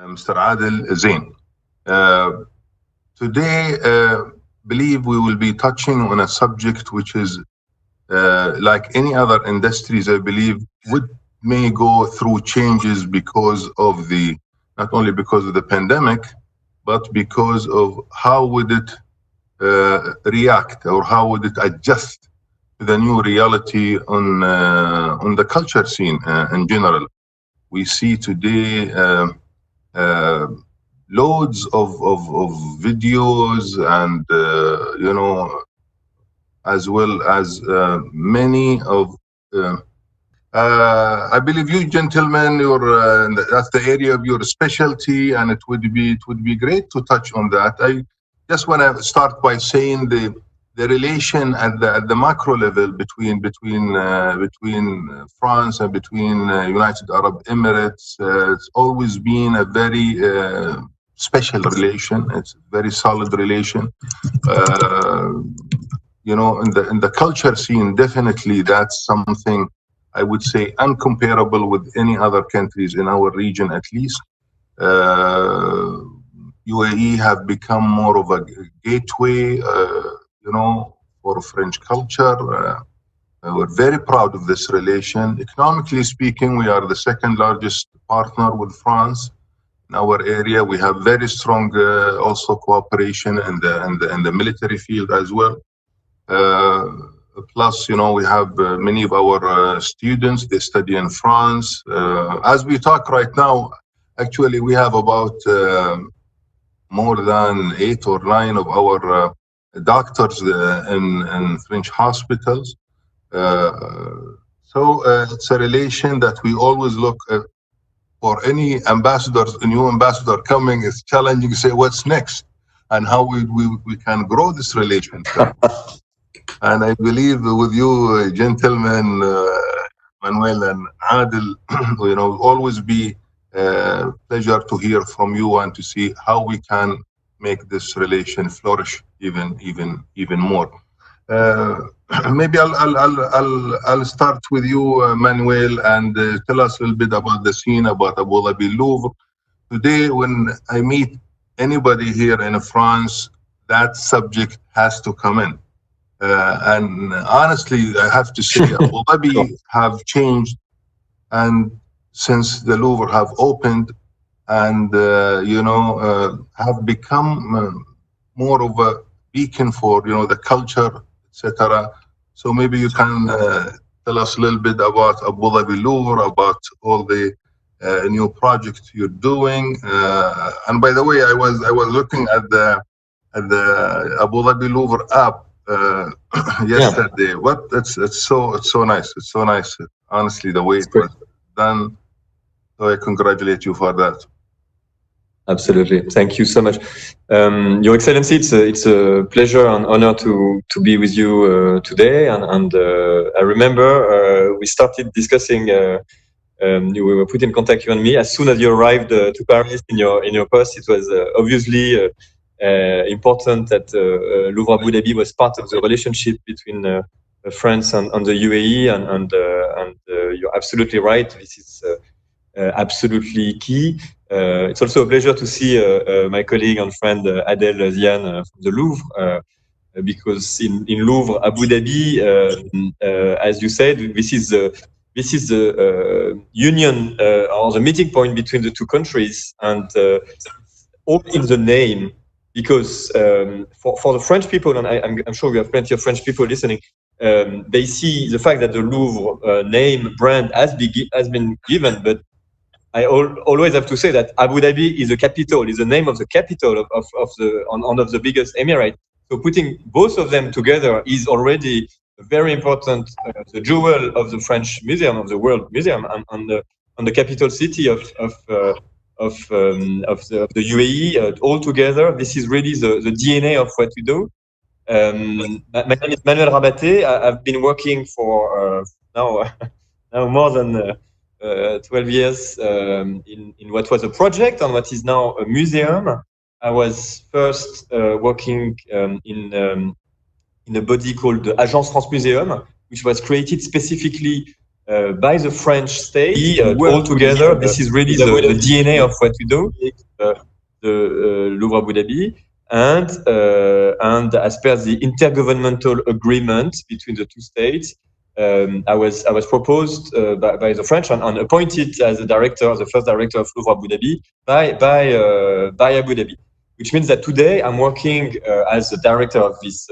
Mr. Adel, Ziane. Today, believe we will be touching on a subject which is like any other industries, I believe, may go through changes because of not only because of the pandemic, but because of how would it react, or how would it adjust to the new reality on the culture scene in general. We see today loads of videos and as well as many of I believe you gentlemen, that's the area of your specialty, and it would be great to touch on that. I just want to start by saying the relation at the macro level between France and between United Arab Emirates. It's always been a very special relation. It's a very solid relation. In the culture scene, definitely that's something I would say uncomparable with any other countries in our region, at least. UAE have become more of a gateway, for French culture. We're very proud of this relation. Economically speaking, we are the second largest partner with France in our area. We have very strong also cooperation in the military field as well. Plus, we have many of our students, they study in France. As we talk right now, actually, we have about more than 8 or 9 of our doctors in French hospitals. So it's a relation that we always look for any ambassadors, a new ambassador coming, is challenging to say what's next and how we can grow this relationship. And I believe with you, gentlemen, Manuel and Adel, always be a pleasure to hear from you and to see how we can make this relation flourish even more. Maybe I'll start with you, Manuel, and tell us a little bit about the scene, about Abu Dhabi Louvre. Today, when I meet anybody here in France, that subject has to come in. And honestly, I have to say, Abu Dhabi have changed, and since the Louvre have opened, and have become more of a beacon for the culture, etc. So maybe you can tell us a little bit about Abu Dhabi Louvre, about all the new projects you're doing. And by the way, I was looking at the Abu Dhabi Louvre app yesterday. Yeah. What it's so nice. It's so nice. Honestly, the way it was done. So I congratulate you for that. Absolutely. Thank you so much. Your Excellency, it's a pleasure and honor to be with you today. And I remember we started discussing. We were put in contact, you and me, as soon as you arrived to Paris in your post. It was obviously important that Louvre Abu Dhabi was part of the relationship between France and the UAE, and you're absolutely right. This is absolutely key. It's also a pleasure to see my colleague and friend Adel, Ziane from the Louvre, because in Louvre Abu Dhabi, as you said, this is the union or the meeting point between the two countries, and all in the name. Because for the French people, and I'm sure we have plenty of French people listening, they see the fact that the Louvre name brand has been given, but I always have to say that Abu Dhabi is the capital, is the name of the capital of the biggest emirate. So putting both of them together is already very important. The jewel of the French museum, of the world museum, on the capital city of the UAE all together. This is really the DNA of what we do. My name is Manuel Rabaté. I've been working for now more than 12 years in what was a project and what is now a museum. I was first working in a body called the Agence France Museum, which was created specifically by the French state all together. This is really the DNA of what we do, the Louvre Abu Dhabi. And as per the intergovernmental agreement between the two states, I was proposed by the French and appointed as the director, the first director of Louvre Abu Dhabi by Abu Dhabi, which means that today I'm working as the director of this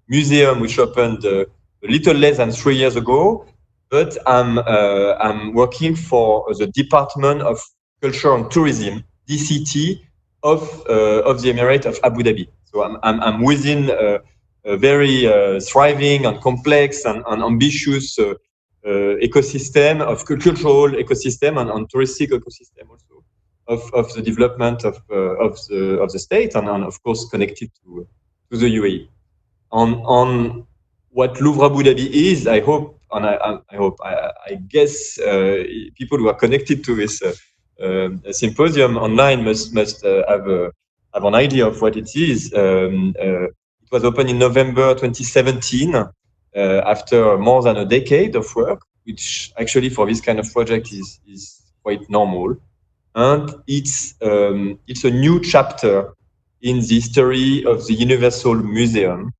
museum, which opened a little less than 3 years ago. But I'm working for the Department of Culture and Tourism, DCT, of the Emirate of Abu Dhabi. So I'm within a very thriving and complex and ambitious ecosystem of cultural ecosystem and touristic ecosystem also of the development of the state and of course connected to the UAE. On what Louvre Abu Dhabi is, I hope. And I guess people who are connected to this symposium online must have an idea of what it is. It was opened in November 2017 after more than a decade of work, which actually for this kind of project is quite normal. And it's a new chapter in the history of the Universal Museum.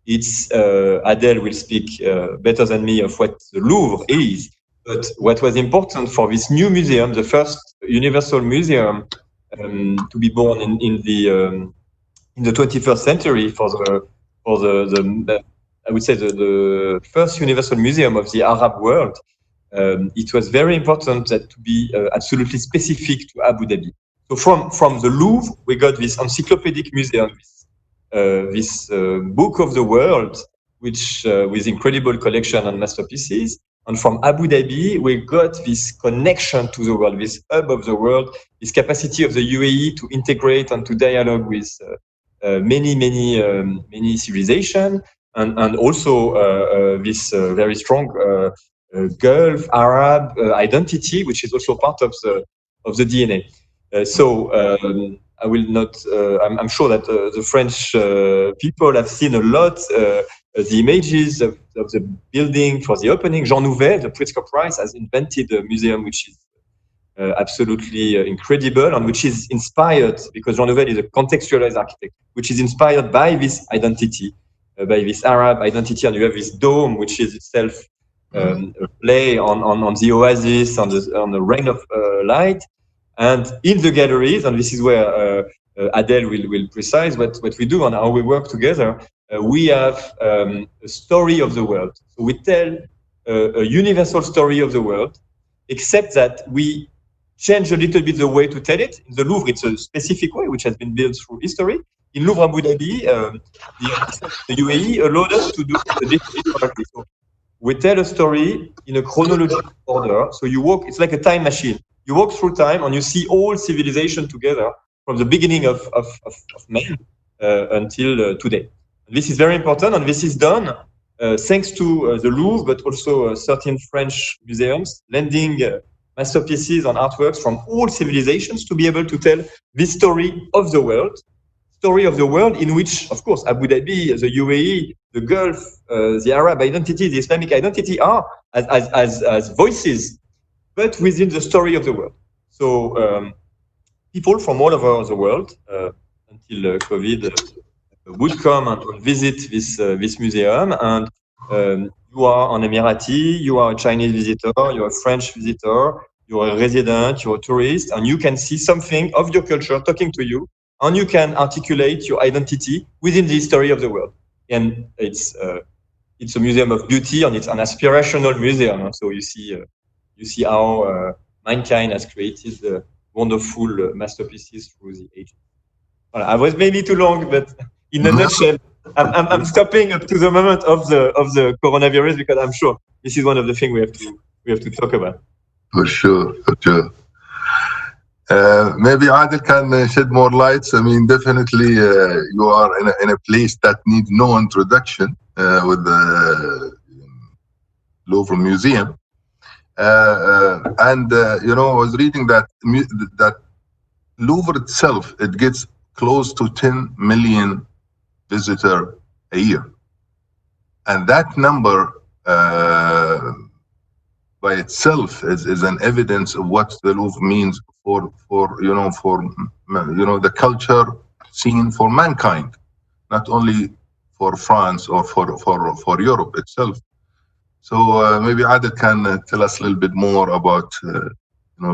It's Adel will speak better than me of what the Louvre is, but what was important for this new museum, the first Universal Museum to be born in the 21st century, for the I would say the first Universal Museum of the Arab world. It was very important that to be absolutely specific to Abu Dhabi. So from the Louvre, we got this encyclopedic museum. This book of the world, which with incredible collection and masterpieces. And from Abu Dhabi, we got this connection to the world, this hub of the world, this capacity of the UAE to integrate and to dialogue with many civilizations, and also this very strong Gulf Arab identity, which is also part of the DNA. I will not. I'm sure that the French people have seen a lot the images of the building for the opening. Jean Nouvel, the Pritzker Prize, has invented a museum which is absolutely incredible and which is inspired, because Jean Nouvel is a contextualized architect, which is inspired by this identity, by this Arab identity, and you have this dome, which is itself a play on the oasis, on the rain of light. And in the galleries, and this is where Adel will precise what we do and how we work together, we have a story of the world. So we tell a universal story of the world, except that we change a little bit the way to tell it. In the Louvre, it's a specific way, which has been built through history. In Louvre Abu Dhabi, the UAE allowed us to do the differently. So we tell a story in a chronological order. So you walk, it's like a time machine. You walk through time and you see all civilization together from the beginning of man until today. This is very important, and this is done thanks to the Louvre, but also 13 French museums lending masterpieces and artworks from all civilizations to be able to tell this story of the world in which, of course, Abu Dhabi, the UAE, the Gulf, the Arab identity, the Islamic identity are as voices, but within the story of the world. So people from all over the world, until COVID, would come and visit this museum. And you are an Emirati, you are a Chinese visitor, you're a French visitor, you're a resident, you're a tourist, and you can see something of your culture talking to you, and you can articulate your identity within the history of the world. And it's a museum of beauty, and it's an aspirational museum. So you see how mankind has created wonderful masterpieces through the ages. Well, I was maybe too long, but in a nutshell, I'm stopping up to the moment of the coronavirus, because I'm sure this is one of the things we have to talk about. For sure. Maybe Adel can shed more lights. I mean, definitely you are in a place that needs no introduction with the Louvre Museum. I was reading that Louvre itself, it gets close to 10 million visitors a year. And that number, by itself is an evidence of what the Louvre means for the culture scene for mankind, not only for France or for Europe itself. So maybe Adel can tell us a little bit more about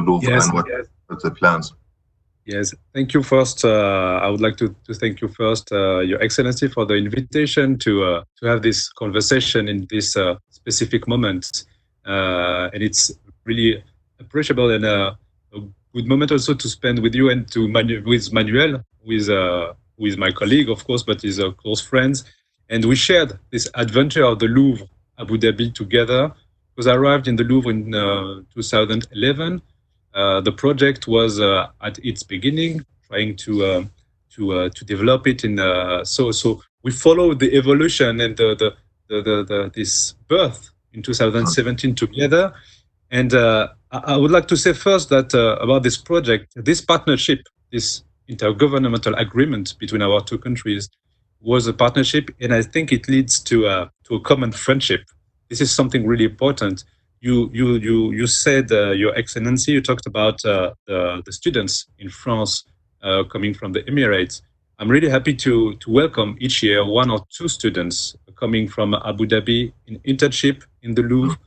Louvre and what the plans. Yes, thank you first. I would like to thank you first, Your Excellency, for the invitation to have this conversation in this specific moment. And it's really appreciable and a good moment also to spend with you and with Manuel, who is my colleague, of course, but is a close friend. And we shared this adventure of the Louvre, Abu Dhabi together, because I arrived in the Louvre in 2011. The project was at its beginning, trying to develop it in. So we followed the evolution and this birth in 2017 together. And I would like to say first that about this project, this partnership, this intergovernmental agreement between our two countries was a partnership, and I think it leads to a common friendship. This is something really important. You said, Your Excellency, you talked about the students in France coming from the Emirates. I'm really happy to welcome each year 1 or 2 students coming from Abu Dhabi in internship in the Louvre.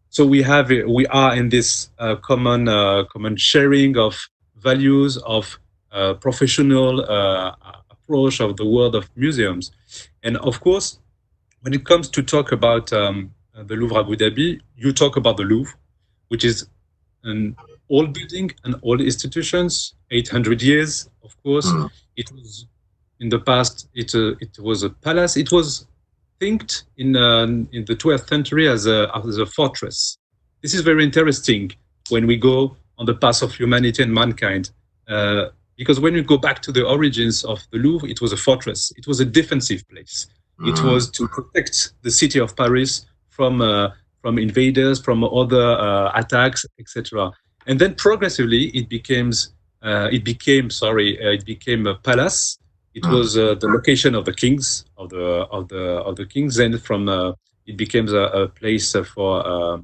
So we are in this common sharing of values, of professional approach of the world of museums. And of course, when it comes to talk about the Louvre Abu Dhabi, you talk about the Louvre, which is an old building, an old institutions, 800 years, of course. It was in the past. It was a palace. It was thinked in the 12th century as a fortress. This is very interesting when we go on the path of humanity and mankind, because when you go back to the origins of the Louvre, it was a fortress. It was a defensive place. It was to protect the city of Paris from invaders, from other attacks, etc. And then progressively, it became a palace. It was the location of the kings, of the kings. Then it became a place for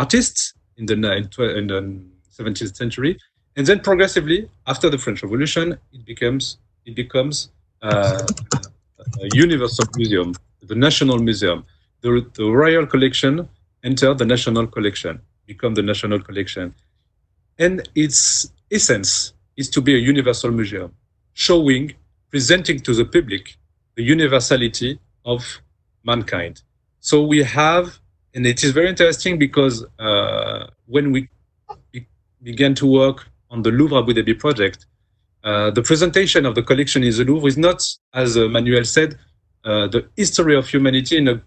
artists in the 17th century. And then progressively, after the French Revolution, it becomes a universal museum, the national museum. The royal collection entered the national collection, become the national collection. And its essence is to be a universal museum, presenting to the public the universality of mankind. So we have, and it is very interesting because when we began to work on the Louvre Abu Dhabi project, the presentation of the collection in the Louvre is not, as Manuel said, the history of humanity in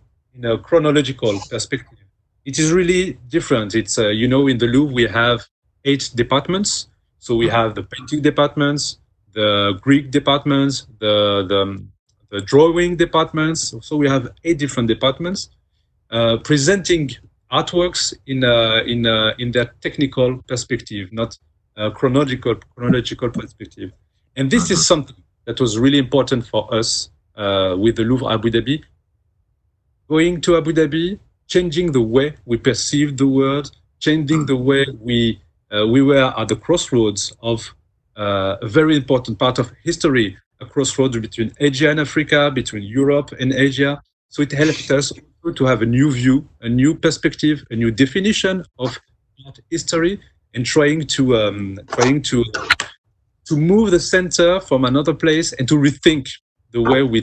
a chronological perspective. It is really different. It's, in the Louvre, we have 8 departments. So we have the painting departments, the Greek departments, the drawing departments. So we have 8 different departments presenting artworks in their technical perspective, not chronological perspective. And this is something that was really important for us with the Louvre Abu Dhabi. Going to Abu Dhabi, changing the way we perceive the world, changing the way we were at the crossroads of a very important part of history, a crossroads between Asia and Africa, between Europe and Asia. So it helped us to have a new view, a new perspective, a new definition of history, and trying to move the center from another place and to rethink the way we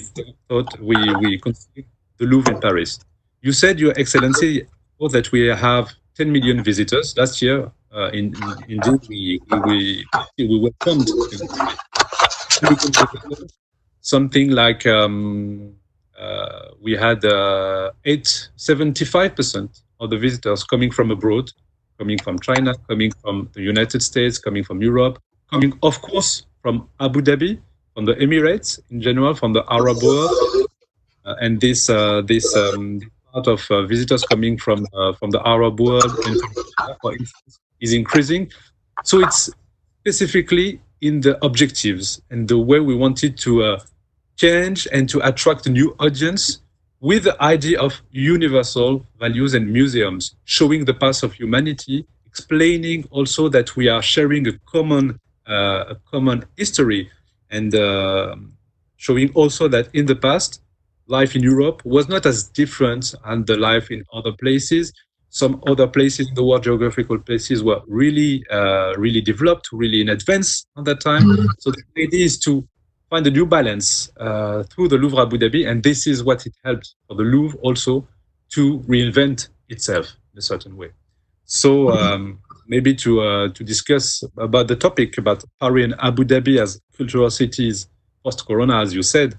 thought we conceived the Louvre in Paris. You said, Your Excellency, that we have 10 million visitors last year. Indeed, we welcomed something like we had 75% of the visitors coming from abroad, coming from China, coming from the United States, coming from Europe, coming, of course, from Abu Dhabi, from the Emirates in general, from the Arab world, and this part of visitors coming from the Arab world and from China, for instance, is increasing. So it's specifically in the objectives and the way we wanted to change and to attract a new audience. with the idea of universal values and museums, showing the past of humanity, explaining also that we are sharing a common history, and showing also that in the past, life in Europe was not as different than the life in other places. Some other places in the world, geographical places, were really developed, really in advance at that time. So the idea is to find a new balance through the Louvre Abu Dhabi, and this is what it helps for the Louvre also to reinvent itself in a certain way. So maybe to discuss about the topic about Paris and Abu Dhabi as cultural cities post-Corona, as you said,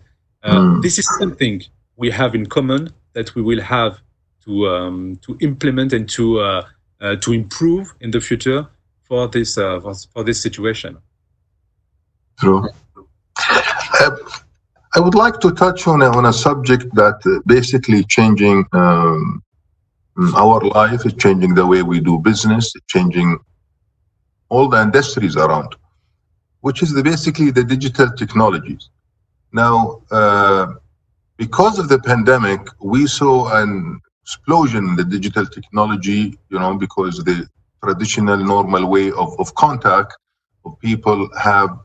this is something we have in common that we will have to implement and to improve in the future for this situation. True. I would like to touch on a subject that basically changing our life, is changing the way we do business, changing all the industries around, which is basically the digital technologies. Now, because of the pandemic, we saw an explosion in the digital technology, because the traditional normal way of contact of people have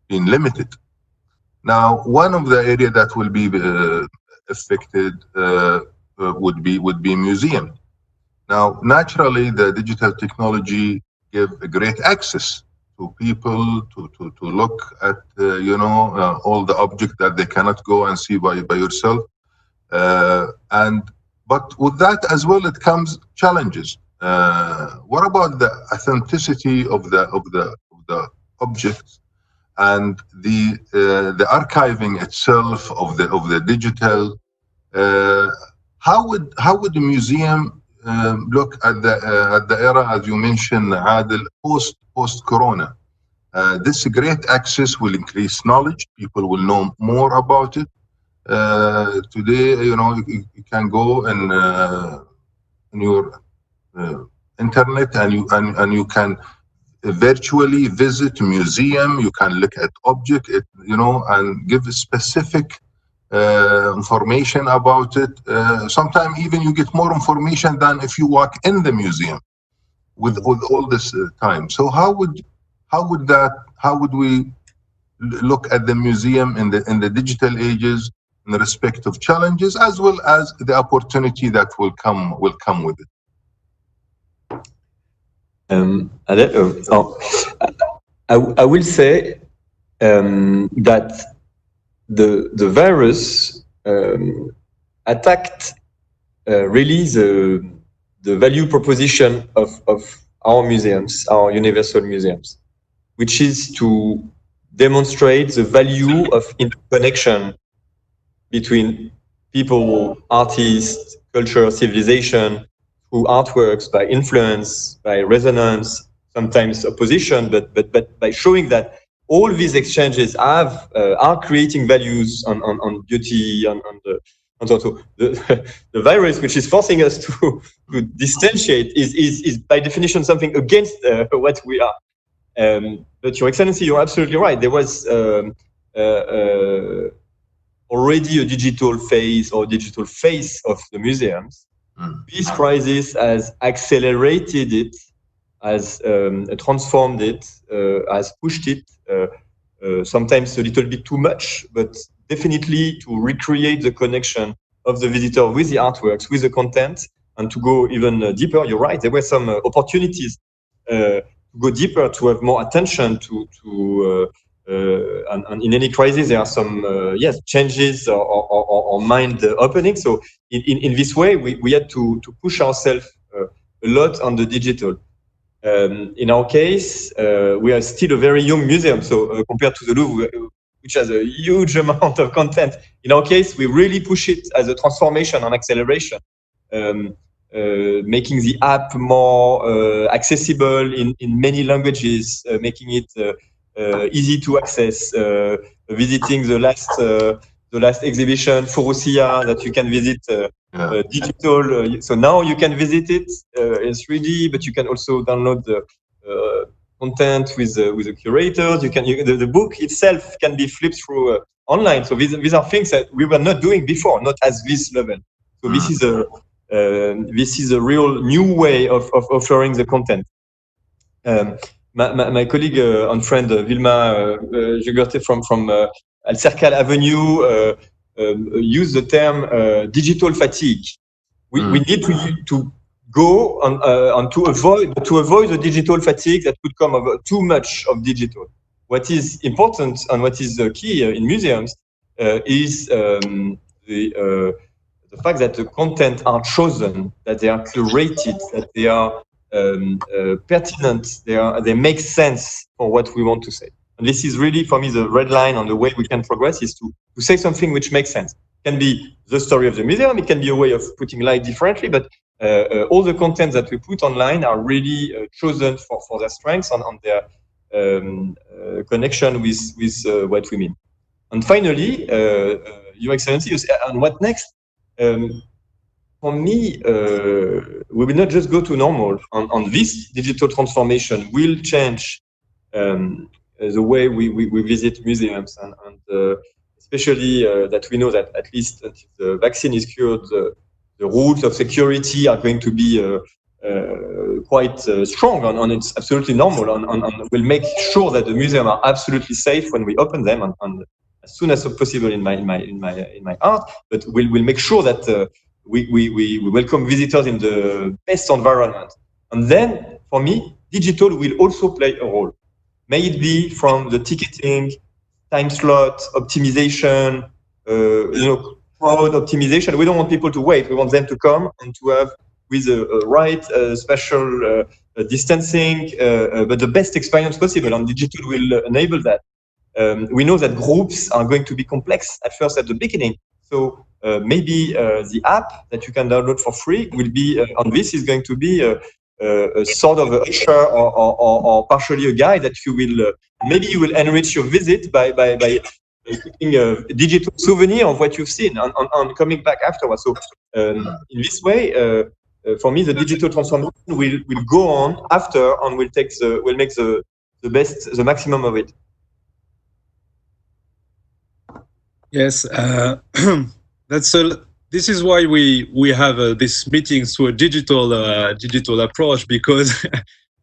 been limited. Now, one of the areas that will be affected would be museum. Now, naturally, the digital technology give a great access to people to look at all the objects that they cannot go and see by yourself. But with that as well, it comes challenges. What about the authenticity of the objects and the archiving itself of the digital? How would the museum look at the era, as you mentioned, Adel, post Corona? This great access will increase knowledge. People will know more about it. Today, you can go in your internet and you can virtually visit a museum. You can look at object, and give specific information about it. Sometimes even you get more information than if you walk in the museum with all this time. So how would we look at the museum in the digital ages in respect of challenges as well as the opportunity that will come with it? Adel, I will say that the virus attacked really the value proposition of our museums, our universal museums, which is to demonstrate the value of interconnection between people, artists, culture, civilization, through artworks, by influence, by resonance, sometimes opposition, but by showing that all these exchanges are creating values on beauty, on the virus, which is forcing us to distantiate, is by definition something against what we are. But Your Excellency, you're absolutely right. There was already a digital phase or digital face of the museums. This crisis has accelerated it, has transformed it, has pushed it, sometimes a little bit too much, but definitely to recreate the connection of the visitor with the artworks, with the content, and to go even deeper. You're right, there were some opportunities to go deeper, to have more attention and in any crisis there are some changes or mind opening. So in this way we had to push ourselves a lot on the digital. In our case, we are still a very young museum, so compared to the Louvre, which has a huge amount of content, in our case we really push it as a transformation and acceleration, making the app more accessible in many languages, making it easy to access, visiting the last exhibition, Furusia, that you can visit digital. So now you can visit it in 3D, but you can also download the content with the curators. The book itself can be flipped through online. So these are things that we were not doing before, not at this level. So this is a real new way of offering the content. My colleague and friend Vilma Jugurte from Alcercal Avenue used the term digital fatigue. We need to go on to avoid the digital fatigue that could come of too much of digital. What is important and what is key in museums is the fact that the content are chosen, that they are curated, that they are pertinent, they make sense for what we want to say. And this is really, for me, the red line on the way we can progress is to say something which makes sense. It can be the story of the museum, it can be a way of putting light differently, but all the content that we put online are really chosen for their strengths and on their connection with what we mean. And finally, Your Excellency, and what next? For me, we will not just go to normal. On this digital transformation will change the way we visit museums, and especially that we know that at least until the vaccine is cured, the rules of security are going to be quite strong, and it's absolutely normal. And we'll make sure that the museum are absolutely safe when we open them, and as soon as possible in my art. But we'll make sure that we welcome visitors in the best environment. And then, for me, digital will also play a role. May it be from the ticketing, time slot optimization, crowd optimization. We don't want people to wait. We want them to come and to have with a right special distancing, but the best experience possible. And digital will enable that. We know that groups are going to be complex at first at the beginning. So maybe the app that you can download for free will be on this is going to be a sort of a usher or partially a guide that you will maybe you will enrich your visit by taking a digital souvenir of what you've seen and coming back afterwards. So in this way, for me, the digital transformation will go on after and will make the maximum of it. Yes, this is why we have this meeting through a digital approach, because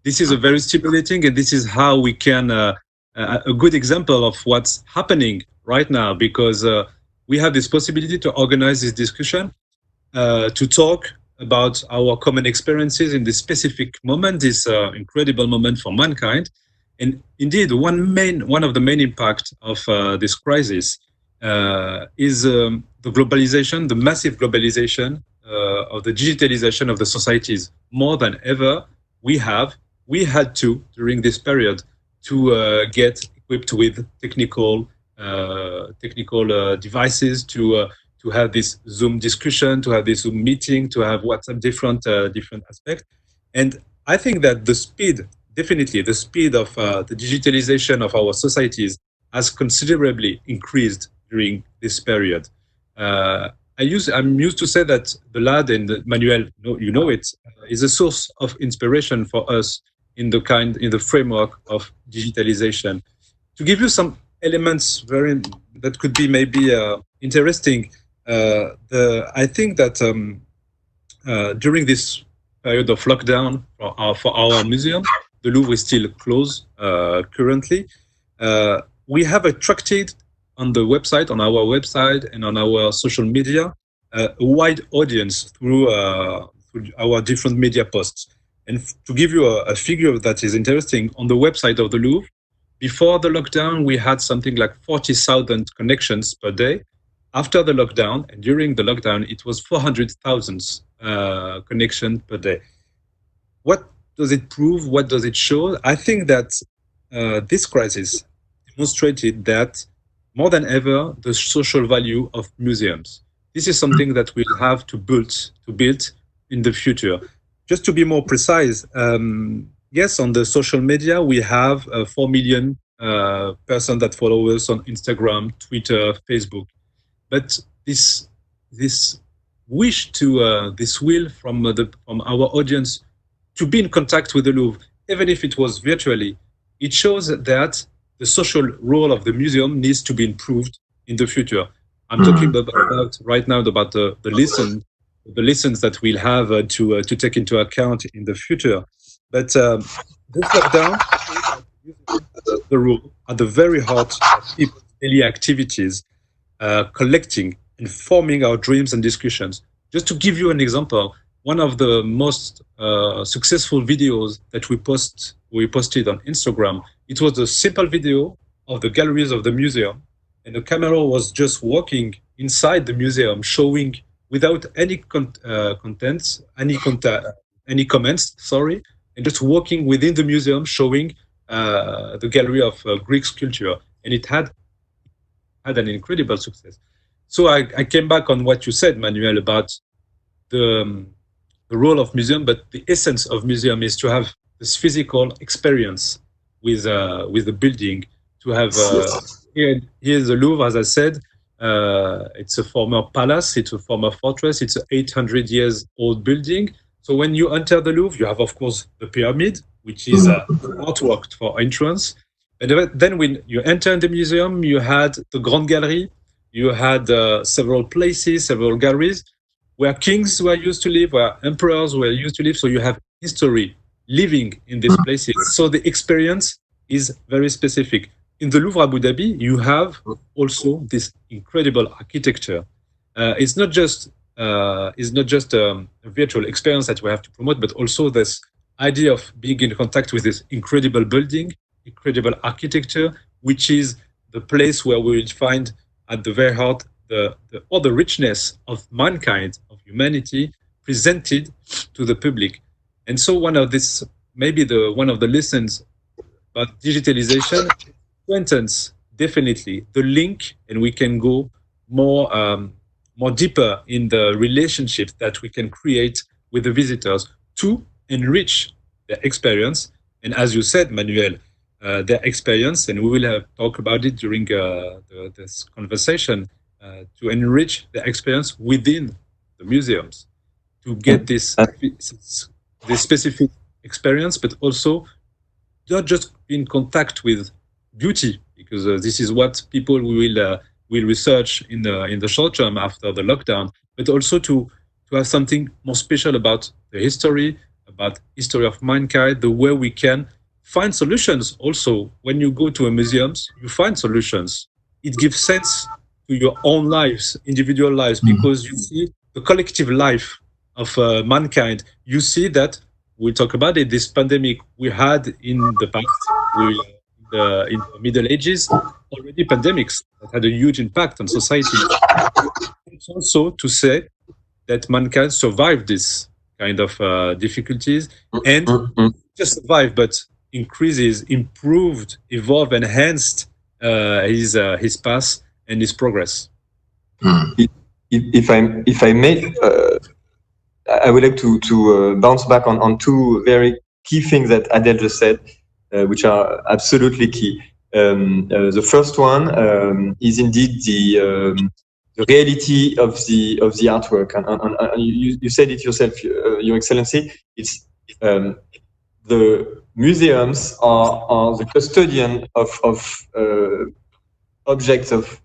this is a very stimulating, and this is how we can a good example of what's happening right now, because we have this possibility to organize this discussion, to talk about our common experiences in this specific moment, this incredible moment for mankind. And indeed, one of the main impacts of this crisis is the globalization, the massive globalization of the digitalization of the societies. More than ever, we had to, during this period, to get equipped with technical devices, to have this Zoom discussion, to have this Zoom meeting, to have WhatsApp different aspects. And I think that definitely the speed of the digitalization of our societies has considerably increased during this period. I'm used to say that the lad and Manuel, is a source of inspiration for us in the framework of digitalization. To give you some elements that could be maybe interesting, I think that during this period of lockdown for our museum, the Louvre is still closed currently. We have attracted on our website and on our social media, a wide audience through our different media posts. And to give you a figure that is interesting, on the website of the Louvre, before the lockdown, we had something like 40,000 connections per day. After the lockdown, and during the lockdown, it was 400,000 connections per day. What does it prove? What does it show? I think that this crisis demonstrated that more than ever, the social value of museums. This is something that we'll have to build in the future. Just to be more precise, yes, on the social media, we have 4 million persons that follow us on Instagram, Twitter, Facebook. But this wish this will from our audience to be in contact with the Louvre, even if it was virtually, it shows that the social role of the museum needs to be improved in the future. I'm talking about right now about the lessons that we'll have to take into account in the future. But this lockdown, the rule at the very heart of people's daily activities, collecting and forming our dreams and discussions. Just to give you an example, one of the most successful videos that we posted on Instagram, it was a simple video of the galleries of the museum, and the camera was just walking inside the museum, showing without any contents, any comments, sorry, and just walking within the museum, showing the gallery of Greek sculpture, and it had an incredible success. So I came back on what you said, Manuel, about the role of museum, but the essence of museum is to have this physical experience with the building. To have here's the Louvre, as I said, it's a former palace, it's a former fortress, it's an 800 years old building. So when you enter the Louvre, you have, of course, the pyramid, which is artwork for entrance. And then when you enter in the museum, you had the Grande Galerie, you had several places, several galleries where kings were used to live, where emperors were used to live. So you have history living in these places. So the experience is very specific. In the Louvre Abu Dhabi, you have also this incredible architecture. It's not just a virtual experience that we have to promote, but also this idea of being in contact with this incredible building, incredible architecture, which is the place where we will find at the very heart all the richness of mankind, of humanity, presented to the public. And so one of the lessons about digitalization strengthens definitely the link, and we can go more deeper in the relationship that we can create with the visitors to enrich their experience. And as you said, Manuel, their experience, and we will talk about it during this conversation, to enrich the experience within the museums, to get this specific experience, but also not just in contact with beauty, because this is what people will research in the short term after the lockdown, but also to have something more special about the history of mankind, the way we can find solutions. Also, when you go to a museums, you find solutions. It gives sense to your own lives, individual lives, because you see the collective life of mankind. You see that, we'll talk about it, this pandemic we had in the past, in the Middle Ages, already pandemics that had a huge impact on society. It's also to say that mankind survived this kind of difficulties, and just survived, but increases, improved, evolved, enhanced his path and his progress. If I may, I would like to bounce back on two very key things that Adel just said, which are absolutely key. The first one is indeed the reality of the artwork, and you said it yourself, Your Excellency. It's the museums are the custodian of objects of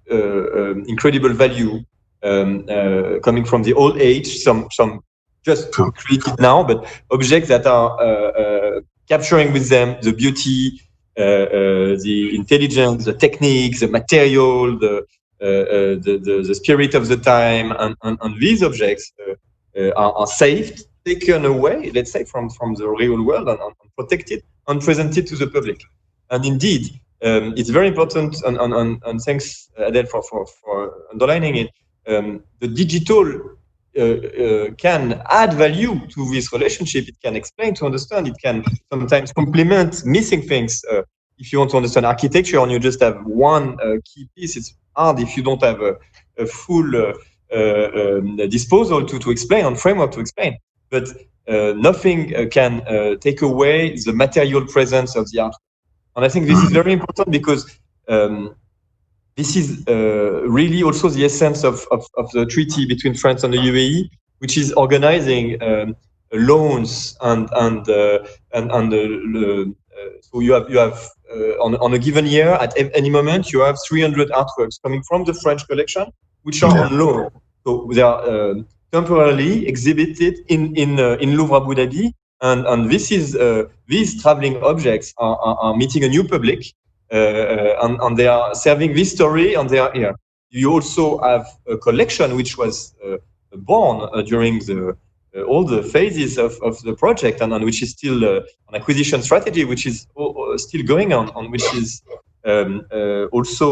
incredible value, coming from the old age, some just created now, but objects that are capturing with them the beauty, the intelligence, the techniques, the material, the spirit of the time, and these objects are saved, taken away, let's say, from the real world, and protected and presented to the public. And indeed, it's very important, and thanks, Adel, for underlining it. The digital can add value to this relationship. It can explain, to understand. It can sometimes complement missing things. If you want to understand architecture and you just have one key piece, it's hard if you don't have a full disposal to explain, and framework to explain. But nothing can take away the material presence of the art. And I think this is very important, because this is really also the essence of the treaty between France and the UAE, which is organizing loans and so you have on a given year at any moment you have 300 artworks coming from the French collection, which are on loan. So they are temporarily exhibited in Louvre Abu Dhabi, and this is these traveling objects are meeting a new public, and they are serving this story, and they are here. You also have a collection which was born during all the phases of the project, and which is still an acquisition strategy, which is still going on, which is also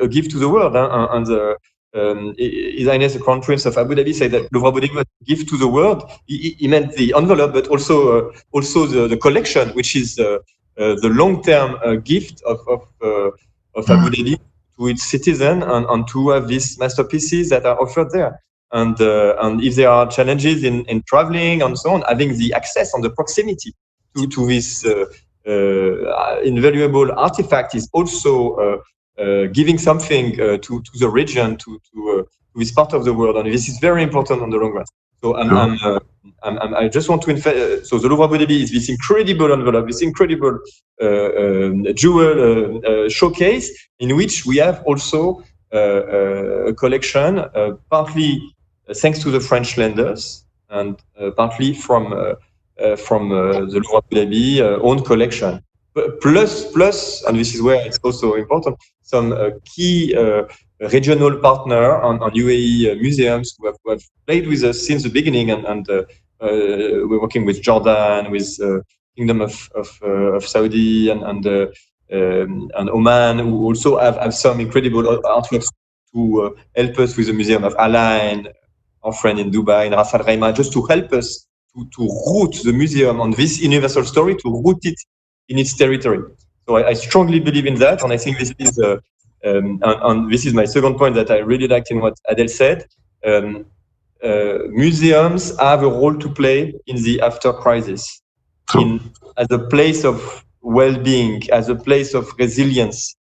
a gift to the world. And His Highness the Crown Prince of Abu Dhabi said that Louvre Abu Dhabi was a gift to the world. He meant the envelope, but also the collection, which is the long-term gift of Abu Dhabi to its citizen, and to have these masterpieces that are offered there. And if there are challenges in traveling and so on, having the access and the proximity to this invaluable artifact is also giving something to the region, to this part of the world, and this is very important on the long run. So I just want to so the Louvre Abu Dhabi is this incredible envelope, this incredible jewel showcase, in which we have also a collection, partly thanks to the French lenders, and partly from the Louvre Abu Dhabi own collection. Plus, and this is where it's also important, some key regional partner on UAE museums who have played with us since the beginning, and we're working with Jordan, with Kingdom of Saudi, and Oman, who also have some incredible artworks to help us with the Museum of Alain, our friend in Dubai, in Ras Al Khaimah, just to help us to root the museum on this universal story, to root it in its territory. So I strongly believe in that, and I think this is and this is my second point that I really liked in what Adel said. Museums have a role to play in the after crisis, as a place of well-being, as a place of resilience,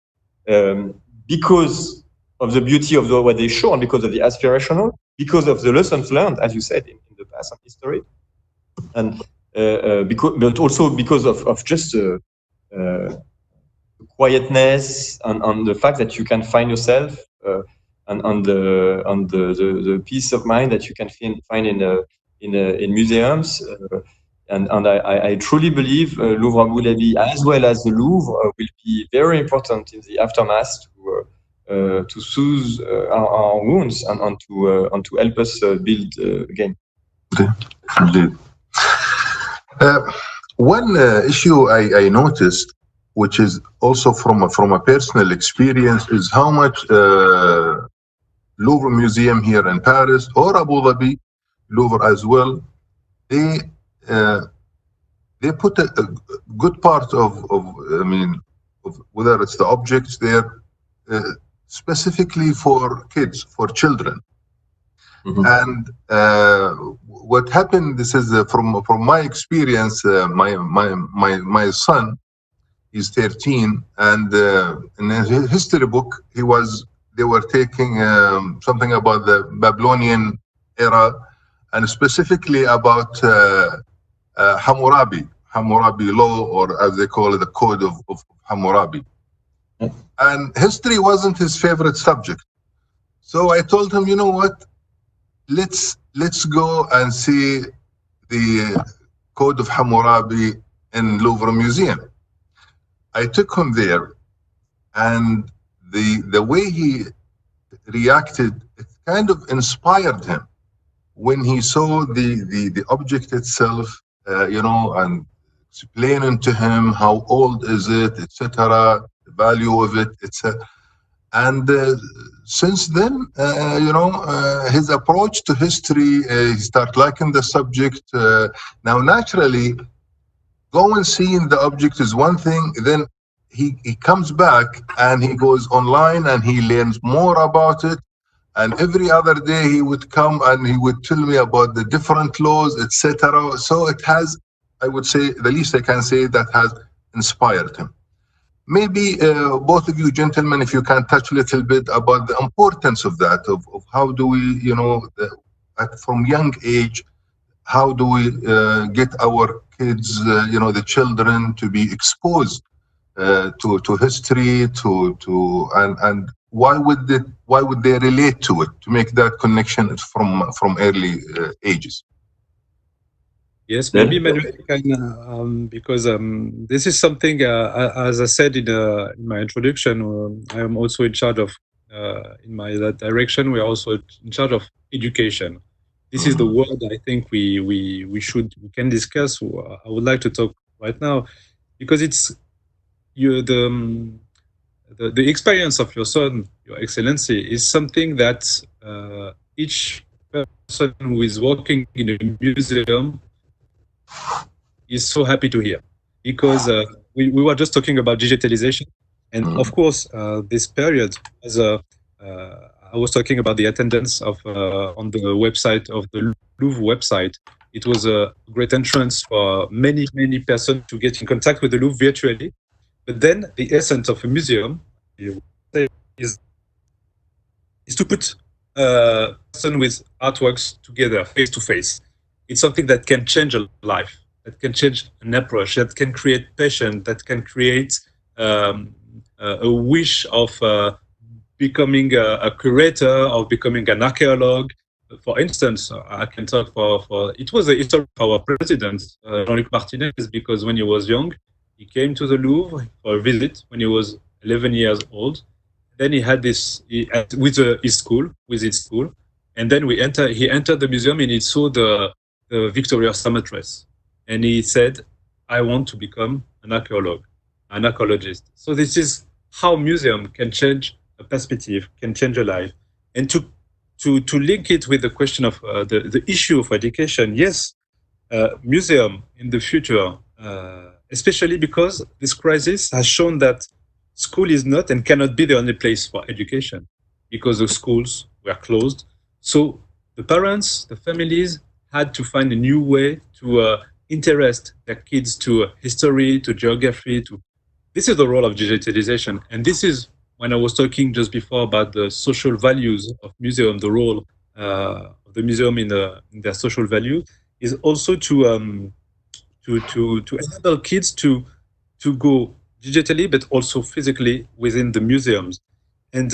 because of the beauty of what they show, and because of the aspirational, because of the lessons learned, as you said, in the past and history, and but also because of just quietness, and the fact that you can find yourself, and the peace of mind that you can find in museums. And I truly believe Louvre Abu Dhabi, as well as the Louvre, will be very important in the aftermath to soothe our wounds, and to help us build again. Indeed. One issue I noticed, which is also from a personal experience, is how much Louvre Museum here in Paris, or Abu Dhabi, Louvre as well, they put a good part of whether it's the objects there specifically for kids, for children. Mm-hmm. And what happened, this is from my experience, my son, he's 13, and in his history book, they were taking something about the Babylonian era, and specifically about Hammurabi law, or as they call it, the Code of Hammurabi. And history wasn't his favorite subject. So I told him, you know what, let's go and see the Code of Hammurabi in Louvre Museum. I took him there, and the way he reacted, it kind of inspired him when he saw the object itself, and explaining to him how old is it, etc., the value of it, etc. And since then, his approach to history, he started liking the subject. Now, naturally, going seeing the object is one thing. Then he comes back and he goes online and he learns more about it. And every other day he would come and he would tell me about the different laws, etc. So it has, I would say, the least I can say, that has inspired him. Maybe both of you gentlemen, if you can touch a little bit about the importance of that, of how do we, from young age, how do we get our kids, the children, to be exposed to history, and why would they relate to it, to make that connection from early ages? Yes, maybe Manuel can, because this is something, as I said in my introduction, I am also in charge of, in my direction, we are also in charge of education. This is the word I think we can discuss. I would like to talk right now, because it's the experience of your son, Your Excellency, is something that each person who is working in a museum is so happy to hear, because we were just talking about digitalization, and of course this period, as I was talking about the attendance of on the website of the Louvre website. It was a great entrance for many persons to get in contact with the Louvre virtually. But then the essence of a museum is to put a person with artworks together face to face. It's something that can change a life, that can change an approach, that can create passion, that can create a wish of becoming a curator, of becoming an archaeologist. For instance, I can talk for it was a history of our president, Jean-Luc Martinez, because when he was young, he came to the Louvre for a visit when he was 11 years old. Then he had this with his school, and then he entered the museum and he saw the Victoria Summitress, and he said, "I want to become an archaeologist." So this is how museum can change a perspective, can change a life, and to link it with the question of the issue of education. Yes, museum in the future, especially because this crisis has shown that school is not and cannot be the only place for education, because the schools were closed. So the parents, the families had to find a new way to interest their kids to history, to geography. This is the role of digitalization, and this is when I was talking just before about the social values of museum. The role of the museum in their social value is also to enable kids to go digitally, but also physically within the museums. And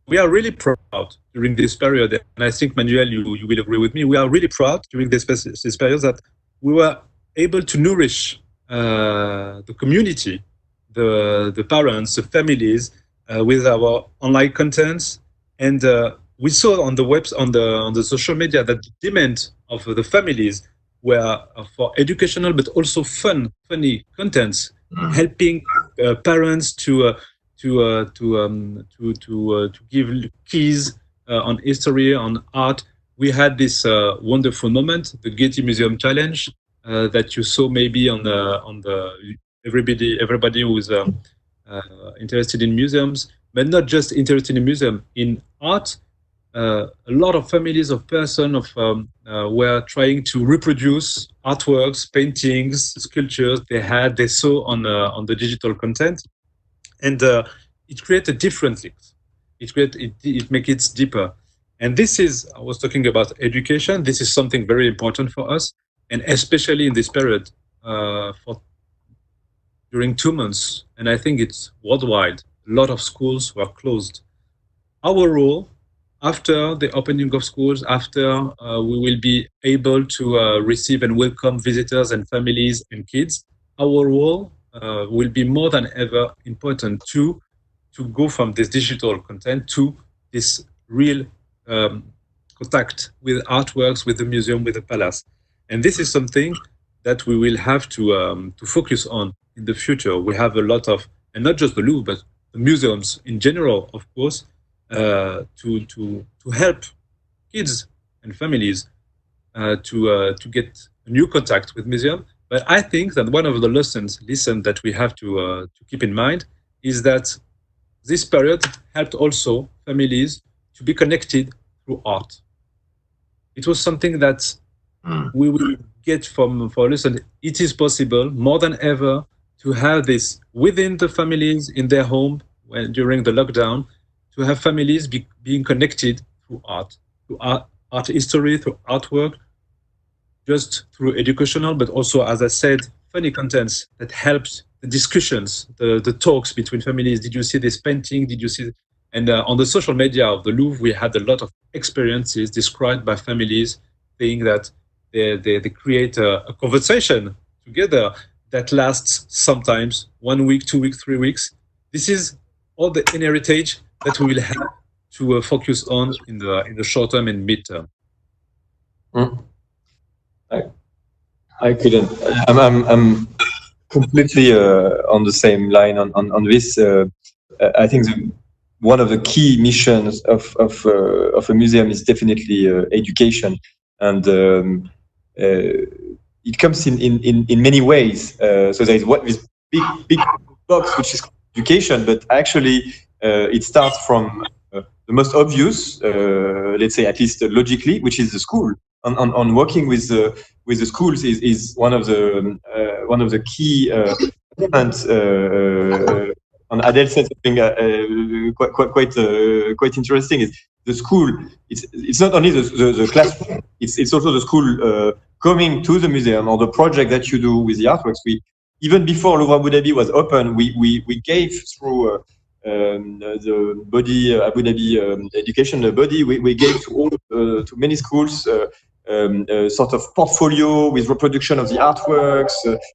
we are really proud during this period, and I think, Manuel, you will agree with me, we are really proud during this period that we were able to nourish the community, the parents, the families, with our online contents. And we saw on the on the social media that the demand of the families were for educational but also funny contents, helping parents to give keys on history, on art. We had this wonderful moment, the Getty Museum Challenge, that you saw maybe on the everybody who is interested in museums, but not just interested in museum, in art. A lot of families of persons were trying to reproduce artworks, paintings, sculptures they saw on the digital content, and it created different things. It makes it deeper. And this is, I was talking about education. This is something very important for us, and especially in this period, during 2 months, and I think it's worldwide. A lot of schools were closed. Our role, after the opening of schools, after we will be able to receive and welcome visitors and families and kids, our role will be more than ever important to go from this digital content to this real contact with artworks, with the museum, with the palace. And this is something that we will have to focus on in the future. We have a lot of, and not just the Louvre, but the museums in general, of course, to help kids and families to get a new contact with museum. But I think that one of the lessons that we have to keep in mind is that this period helped also families to be connected through art. It was something that we will get for a lesson. It is possible more than ever to have this within the families in their home during the lockdown, to have families being connected through art history, through artwork, just through educational, but also, as I said, funny contents that helped the discussions, the talks between families. Did you see this painting? Did you see? And on the social media of the Louvre, we had a lot of experiences described by families saying that they create a conversation together that lasts sometimes 1 week, 2 weeks, 3 weeks. This is all the heritage that we will have to focus on in the short term and mid term. I couldn't. I'm completely on the same line on this. I think one of the key missions of a museum is definitely education, and it comes in many ways. So there is this big box which is education, but actually it starts from the most obvious, let's say, at least logically, which is the school. On working with the schools is one of the key elements. And Adel said something quite interesting. Is the school? It's not only the classroom. It's also the school coming to the museum, or the project that you do with the artworks. Even before Louvre Abu Dhabi was open, we gave through the body Abu Dhabi education body. We gave to many schools sort of portfolio with reproduction of the artworks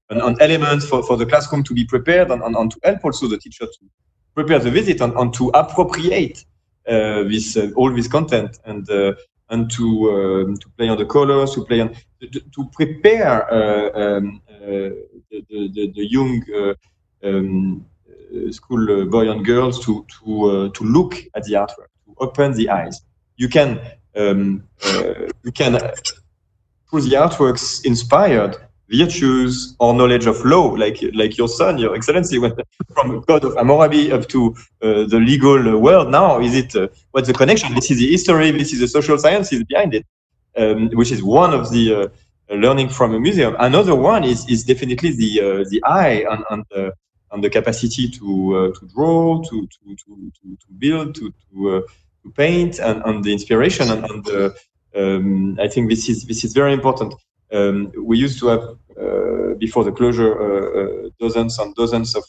and elements for the classroom to be prepared and to help also the teacher to prepare the visit and to appropriate all this content and to play on the colors, to prepare the young school boy and girls to look at the artwork, to open the eyes. You can through the artworks inspired virtues or knowledge of law, like your son, Your Excellency, went from Code of Hammurabi up to the legal world. Now, what's the connection? This is the history. This is the social sciences behind it, which is one of the learning from a museum. Another one is definitely the eye and the capacity to draw, to build, to paint, and the inspiration. And I think this is very important. We used to have before the closure dozens and dozens of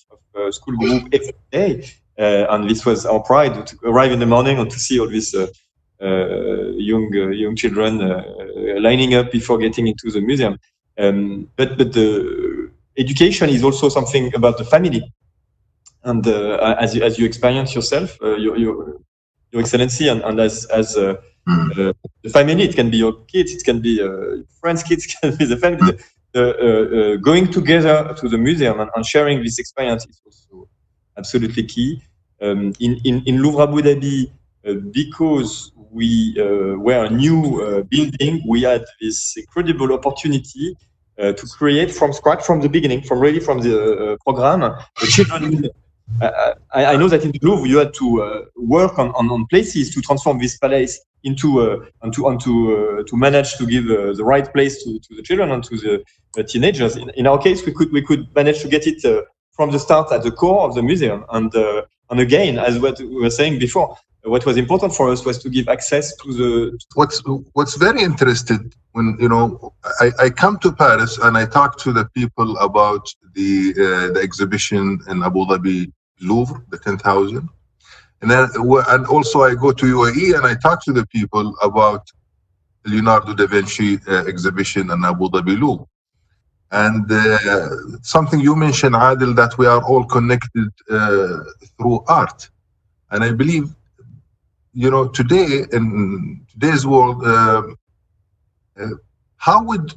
school groups every day, and this was our pride to arrive in the morning and to see all these young children lining up before getting into the museum. But the education is also something about the family, and as you experience yourself, Your Excellency, and as the family, it can be your kids, it can be friends' kids, it can be the family. Going together to the museum and sharing this experience is also absolutely key. In Louvre Abu Dhabi, because we were a new building, we had this incredible opportunity to create from scratch, from the beginning, from the program, the children. I know that in the Louvre you had to work on places to transform this palace into to manage to give the right place to the children and to the teenagers. In our case, we could manage to get it from the start at the core of the museum. And again, as what we were saying before, what was important for us was to give access to the. What's very interesting when I come to Paris and I talk to the people about the exhibition in Abu Dhabi Louvre, the 10,000, and also I go to UAE and I talk to the people about Leonardo da Vinci exhibition in Abu Dhabi Louvre. And something you mentioned, Adel, that we are all connected through art, and I believe today, in today's world, how would,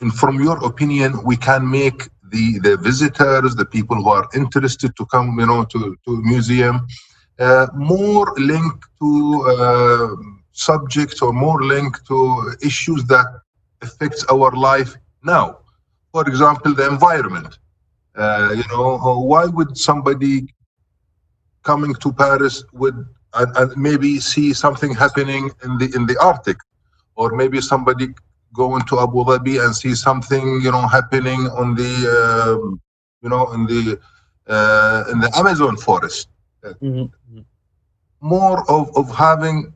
and from your opinion, we can make the visitors, the people who are interested to come, to a museum, more linked to subjects or more linked to issues that affects our life now? For example, the environment. Why would somebody coming to Paris would and maybe see something happening in the Arctic, or maybe somebody going to Abu Dhabi and see something happening on the in the Amazon forest? Mm-hmm. More of having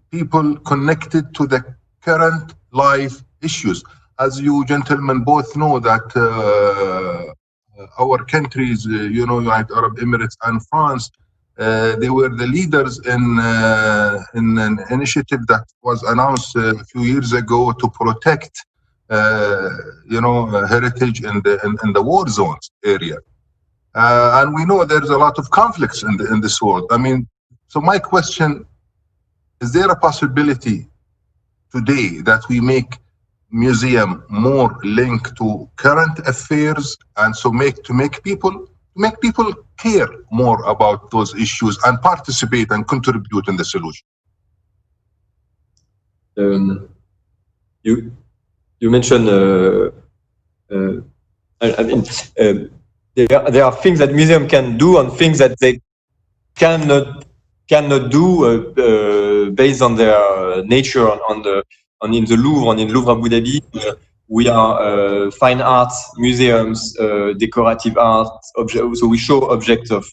people connected to the current life issues. as you gentlemen both know, that our countries, United Arab Emirates and France, they were the leaders in an initiative that was announced a few years ago to protect, heritage in the war zones area. And we know there's a lot of conflicts in this world. I mean, so my question, is there a possibility today that we make museum more linked to current affairs, and so to make people care more about those issues and participate and contribute in the solution? You mentioned there are things that museum can do and things that they cannot do based on their nature. In the Louvre and in Louvre Abu Dhabi, we are fine arts museums, decorative art, so we show objects of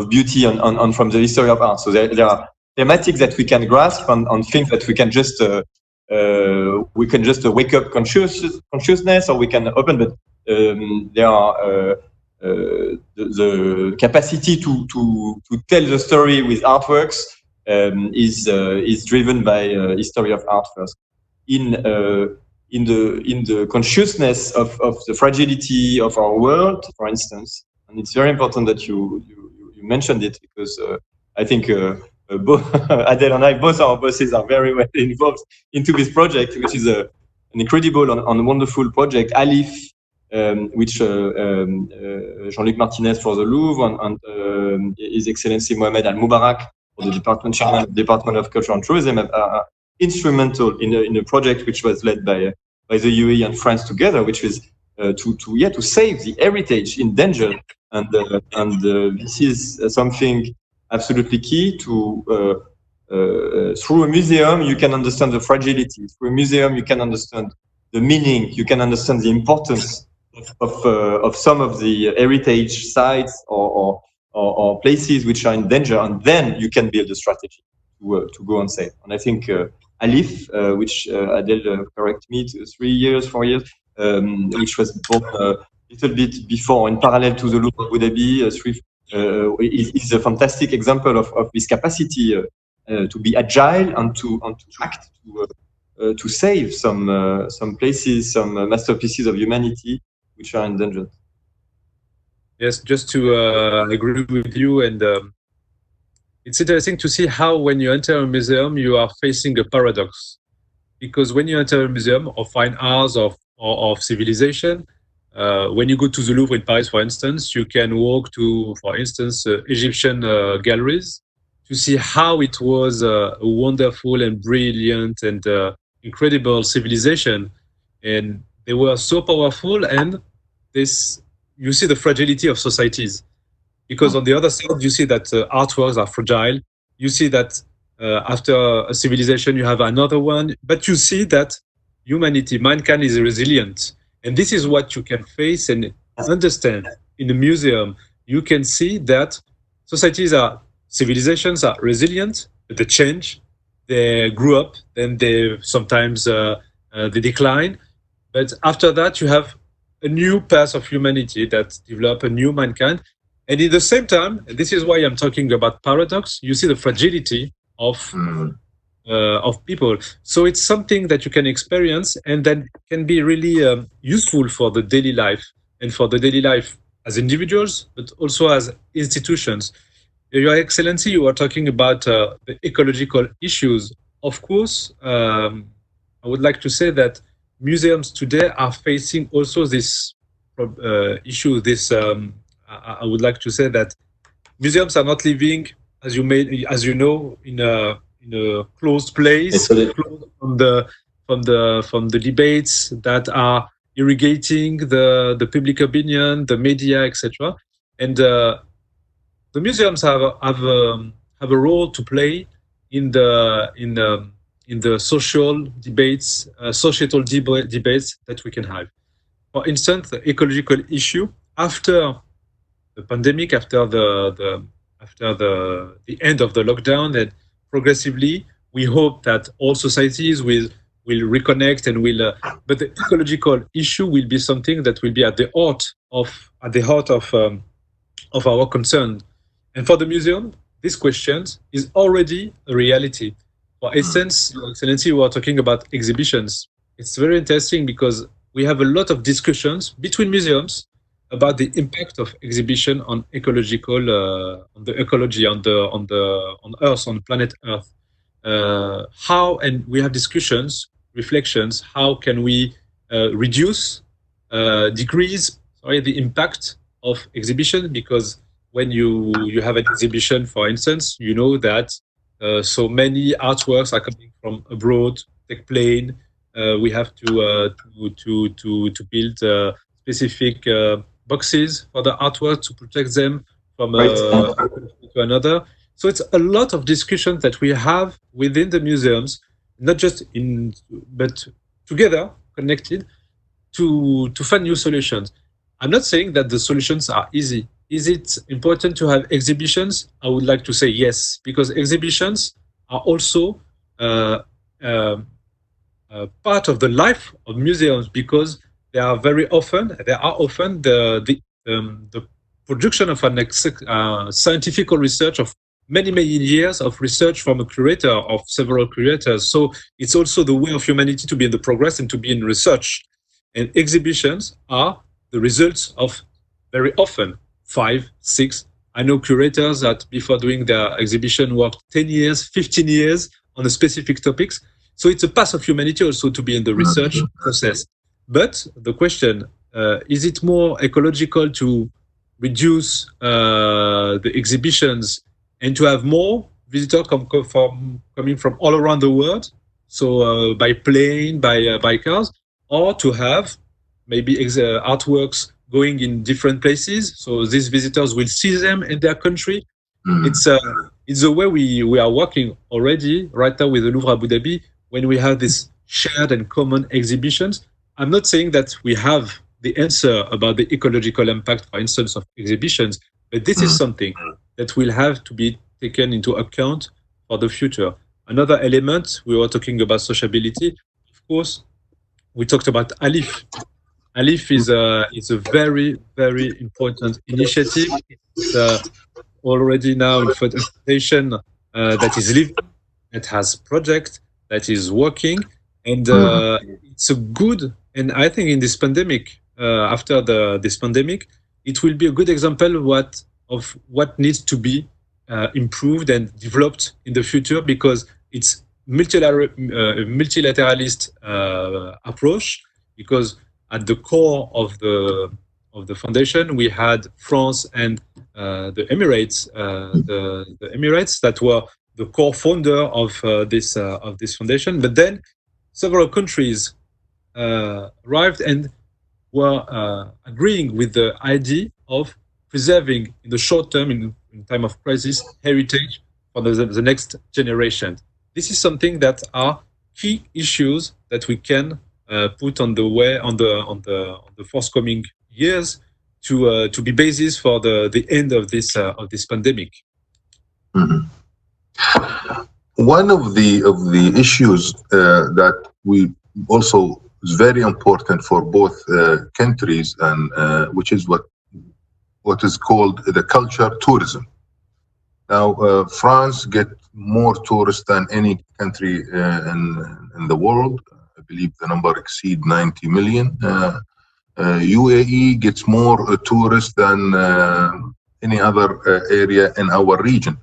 beauty and from the history of art. So there are thematics that we can grasp on things that we can just wake up consciousness, or we can open. But there are the capacity to tell the story with artworks is driven by history of art first. In the consciousness of the fragility of our world, for instance, and it's very important that you mentioned it, because I think both Adel and I, both our bosses, are very well involved into this project, which is an incredible and wonderful project, Alif, which Jean-Luc Martinez for the Louvre and His Excellency Mohamed Al Mubarak for the Department of Culture and Tourism are instrumental in a project which was led by the UAE and France together, which is to save the heritage in danger, and this is something absolutely key to. Through a museum, you can understand the fragility. Through a museum, you can understand the meaning. You can understand the importance of some of the heritage sites or places which are in danger, and then you can build a strategy to go and save. And I think Alif, which Adel correct me, 3 years, 4 years, which was born a little bit before, in parallel to the Louvre Abu Dhabi, is a fantastic example of this capacity to be agile and to act to save some places, some masterpieces of humanity which are endangered. Yes, just to agree with you, and it's interesting to see how when you enter a museum, you are facing a paradox. Because when you enter a museum of fine arts or of civilization, when you go to the Louvre in Paris, for instance, you can walk to, for instance, Egyptian galleries to see how it was a wonderful and brilliant and incredible civilization. And they were so powerful, and you see the fragility of societies. Because on the other side, you see that artworks are fragile. You see that after a civilization, you have another one. But you see that humanity, mankind, is resilient. And this is what you can face and understand in a museum. You can see that civilizations are resilient, they change, they grew up, then they sometimes they decline. But after that, you have a new path of humanity that develop a new mankind. And at the same time, and this is why I'm talking about paradox, you see the fragility of people. So it's something that you can experience and that can be really useful for the daily life, and for the daily life as individuals, but also as institutions. Your Excellency, you are talking about the ecological issues. Of course, I would like to say that museums today are facing also this issue. I would like to say that museums are not living, as you know, in a closed place, closed from the debates that are irrigating the public opinion, the media, etc. And the museums have a role to play in the social debates, societal debates that we can have. For instance, the ecological issue after the pandemic, after the end of the lockdown, and progressively, we hope that all societies will will reconnect and will. But the ecological issue will be something that will be at the heart of our concern. And for the museum, this question is already a reality. For instance, Your Excellency, we are talking about exhibitions. It's very interesting because we have a lot of discussions between museums about the impact of exhibition on ecological, on the ecology, on Earth, on planet Earth. How, and we have discussions, reflections. How can we reduce, decrease, the impact of exhibition? Because when you have an exhibition, for instance, you know that so many artworks are coming from abroad, take plane. We have to build specific boxes for the artwork to protect them from to another. So it's a lot of discussions that we have within the museums, not just but together, connected, to find new solutions. I'm not saying that the solutions are easy. Is it important to have exhibitions? I would like to say yes, because exhibitions are also part of the life of museums, because they are often the production of an scientific research of many years of research from a curator, of several curators. So it's also the way of humanity to be in the progress and to be in research. And exhibitions are the results of very often 5, 6. I know curators that before doing their exhibition worked 10 years, 15 years on a specific topics. So it's a path of humanity also to be in the research process. But the question, is it more ecological to reduce the exhibitions and to have more visitors coming from all around the world, so by plane, by cars, or to have maybe artworks going in different places, so these visitors will see them in their country? It's the way we are working already right now with the Louvre Abu Dhabi, when we have these shared and common exhibitions. I'm not saying that we have the answer about the ecological impact, for instance, of exhibitions, but this is something that will have to be taken into account for the future. Another element, we were talking about sociability. Of course, we talked about ALIF. ALIF is a very important initiative. It's already now in foundation that is living, that has project, that is working, and it's a good. And I think in this pandemic, after this pandemic, it will be a good example of what needs to be improved and developed in the future, because it's multilateralist approach. Because at the core of the foundation, we had France and the Emirates, the Emirates that were the core founder of this foundation. But then several countries arrived and were agreeing with the idea of preserving in the short term, in time of crisis, heritage for the next generation. This is something that are key issues that we can put on the way on the forthcoming years to be basis for the end of this pandemic. One of the issues that we also is very important for both countries, and which is what is called the culture tourism. Now, France get more tourists than any country in the world. I believe the number exceed 90 million. UAE gets more tourists than any other area in our region.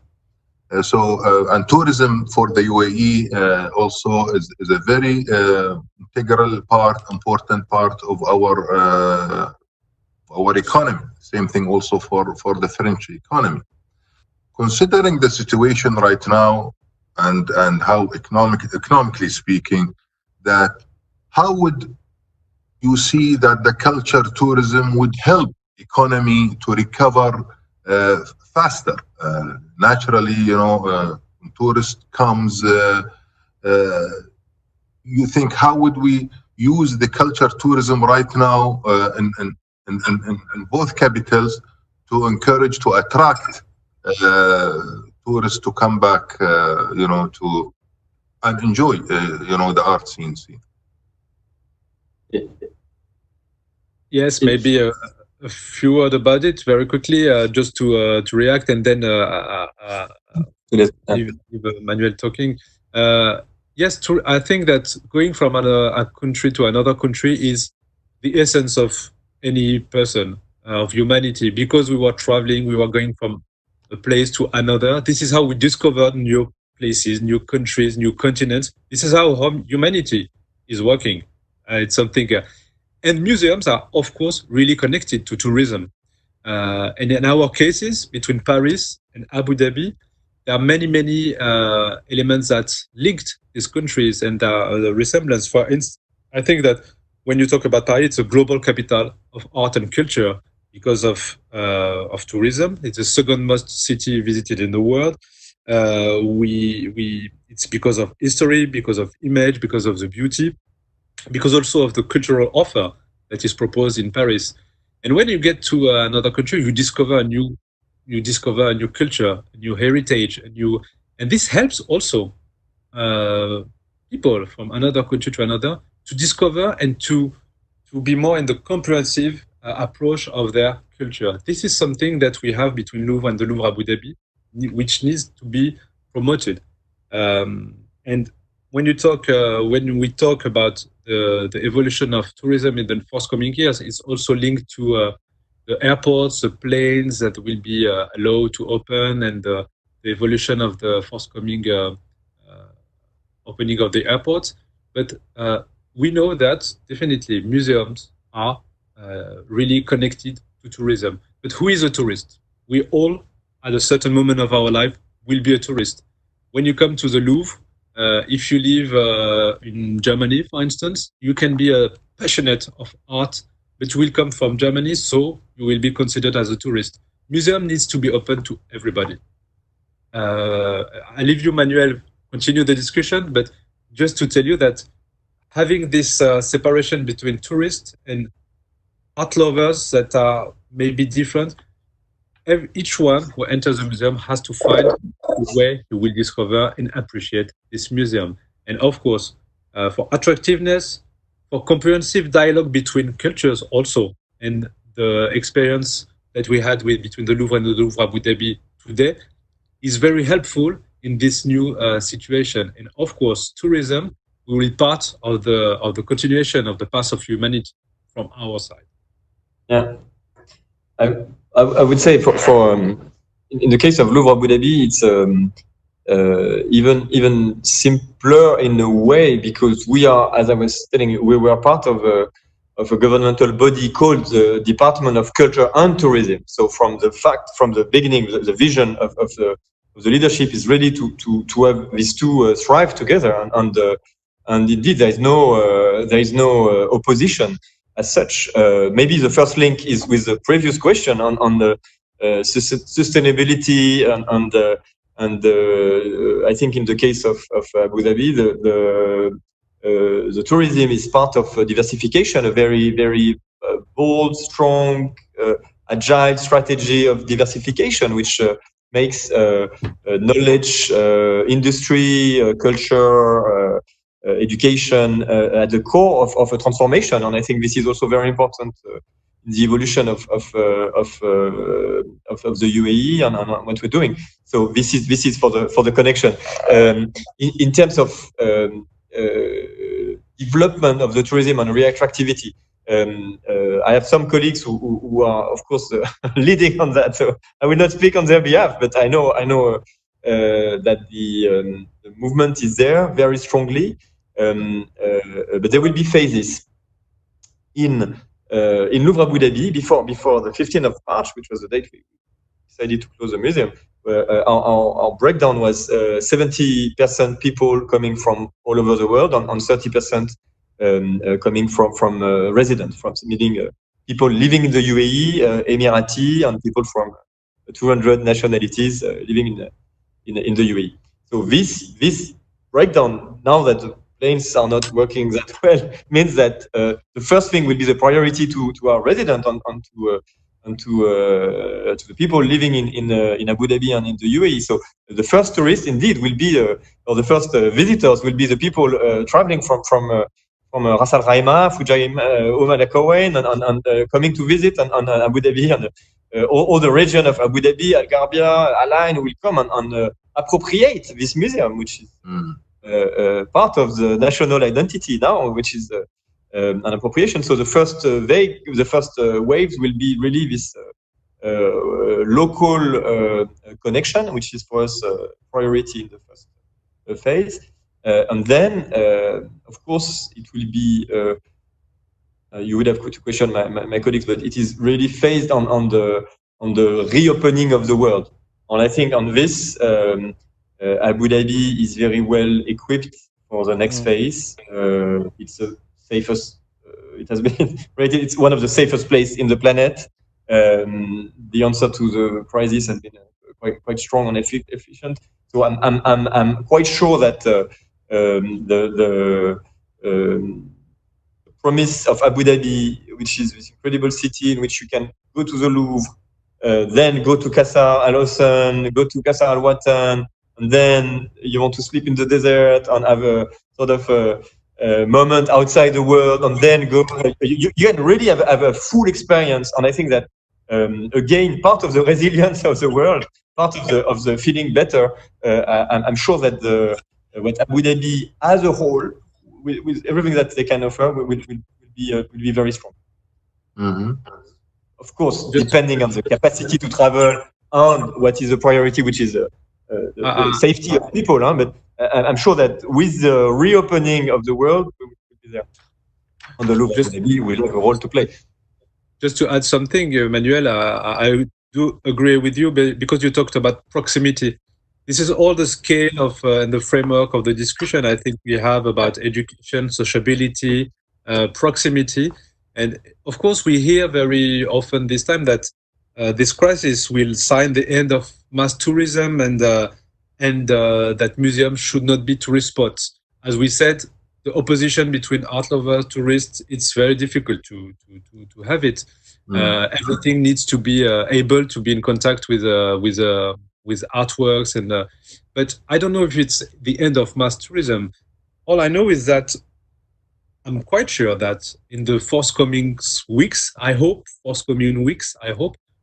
And tourism for the UAE also is a very integral important part of our economy. Same thing also for the French economy. Considering the situation right now and how economically speaking, that how would you see that the culture tourism would help economy to recover faster? Naturally, when tourist comes, you think how would we use the culture tourism right now in both capitals to encourage, to attract tourists to come back, to and enjoy, the art scene. Yes, maybe a few words about it very quickly, just to react, and then leave Manuel talking. Yes, true. I think that going from a country to another country is the essence of any person, of humanity, because we were traveling, we were going from a place to another. This is how we discovered new places, new countries, new continents. This is how humanity is working. It's something, and museums are, of course, really connected to tourism. And in our cases, between Paris and Abu Dhabi, there are many elements that linked these countries and the resemblance. For instance, I think that when you talk about Paris, it's a global capital of art and culture because of tourism. It's the second most city visited in the world. It's because of history, because of image, because of the beauty, because also of the cultural offer that is proposed in Paris. And when you get to another country, you discover a new culture, a new heritage, and this helps also people from another country to another to discover and to be more in the comprehensive approach of their culture. This is something that we have between Louvre and the Louvre Abu Dhabi, which needs to be promoted. And when we talk about the evolution of tourism in the forthcoming years, it's also linked to the airports, the planes that will be allowed to open, and the evolution of the forthcoming opening of the airports. But we know that definitely museums are really connected to tourism. But who is a tourist? We all, at a certain moment of our life, will be a tourist. When you come to the Louvre, if you live in Germany, for instance, you can be a passionate of art, but you will come from Germany, so you will be considered as a tourist. Museum needs to be open to everybody. I leave you, Manuel, continue the discussion, but just to tell you that having this separation between tourists and art lovers that are maybe different, each one who enters the museum has to find a way he will discover and appreciate this museum. And of course, for attractiveness, for comprehensive dialogue between cultures also, and the experience that we had between the Louvre and the Louvre Abu Dhabi today is very helpful in this new situation. And of course, tourism will be part of the continuation of the path of humanity from our side. Yeah, I would say for in the case of Louvre Abu Dhabi, it's even simpler in a way, because we are, as I was telling you, we were part of a governmental body called the Department of Culture and Tourism. So from the beginning, the vision of the leadership is really to have these two thrive together, and indeed there is no opposition as such. Maybe the first link is with the previous question on the sustainability and I think in the case of Abu Dhabi, the tourism is part of diversification, a very bold, strong, agile strategy of diversification, which makes knowledge, industry, culture, education at the core of a transformation. And I think this is also very important in the evolution of the UAE and what we're doing. So this is for the connection. In terms of development of the tourism and reattractivity, I have some colleagues who are, of course, leading on that. So I will not speak on their behalf, but I know that the movement is there very strongly. But there will be phases in Louvre Abu Dhabi before the 15th of March, which was the date we decided to close the museum. Our breakdown was 70% people coming from all over the world, and 30% coming from residents, from meaning people living in the UAE, Emirati, and people from 200 nationalities living in the UAE. So this breakdown, now that the planes are not working that well, means that the first thing will be the priority to our residents and and to the people living in Abu Dhabi and in the UAE. So the first tourists indeed will be, or the first visitors will be the people traveling from Ras Al Khaimah, Fujairah, Oman Al Qawain, and coming to visit on Abu Dhabi, and all the region of Abu Dhabi, Al Gharbia, Al Ain will come and appropriate this museum, which is part of the national identity now, which is an appropriation. So the first waves will be really this local connection, which is for us priority in the first phase. And then, of course, it will be. You would have to question my colleagues, but it is really phased on the reopening of the world. And I think on this, Abu Dhabi is very well equipped for the next phase. It's the safest. It has been rated. It's one of the safest places in the planet. The answer to the crisis has been quite strong and efficient. So I'm quite sure that the promise of Abu Dhabi, which is this incredible city in which you can go to the Louvre, then go to Qasr Al Hussein, go to Qasr Al Watan, and then you want to sleep in the desert and have a sort of a moment outside the world, and then go. You can really have a full experience. And I think that again, part of the resilience of the world, part of the feeling better. I'm sure that what Abu Dhabi as a whole, with everything that they can offer, will be very strong. Of course, depending on the capacity to travel and what is the priority, which is the safety of people. But I'm sure that with the reopening of the world, we will be there. On the Louvre, maybe we'll have a role to play. Just to add something, Manuel, I do agree with you, because you talked about proximity. This is all the scale of and the framework of the discussion I think we have about education, sociability, proximity. And of course, we hear very often this time that this crisis will sign the end of mass tourism, and that museums should not be tourist spots. As we said, the opposition between art lovers, tourists, it's very difficult to have it. Everything needs to be able to be in contact with artworks, but I don't know if it's the end of mass tourism. All I know is that I'm quite sure that in the forthcoming weeks, I hope,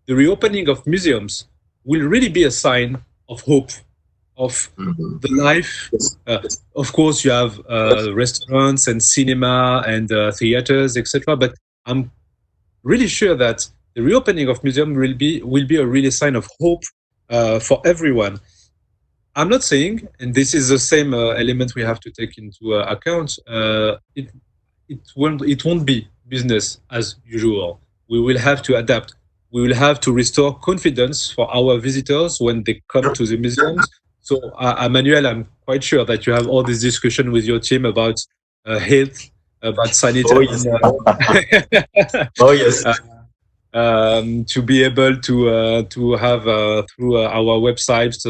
the reopening of museums will really be a sign of hope, of the life. Of course, you have restaurants and cinema and theaters, etc. But I'm really sure that the reopening of museums will be a really sign of hope for everyone. I'm not saying, and this is the same element we have to take into account, it won't be business as usual. We will have to adapt. We will have to restore confidence for our visitors when they come to the museums. So, Manuel, I'm quite sure that you have all this discussion with your team about health, about sanitary. Oh yes. To be able to have through our websites,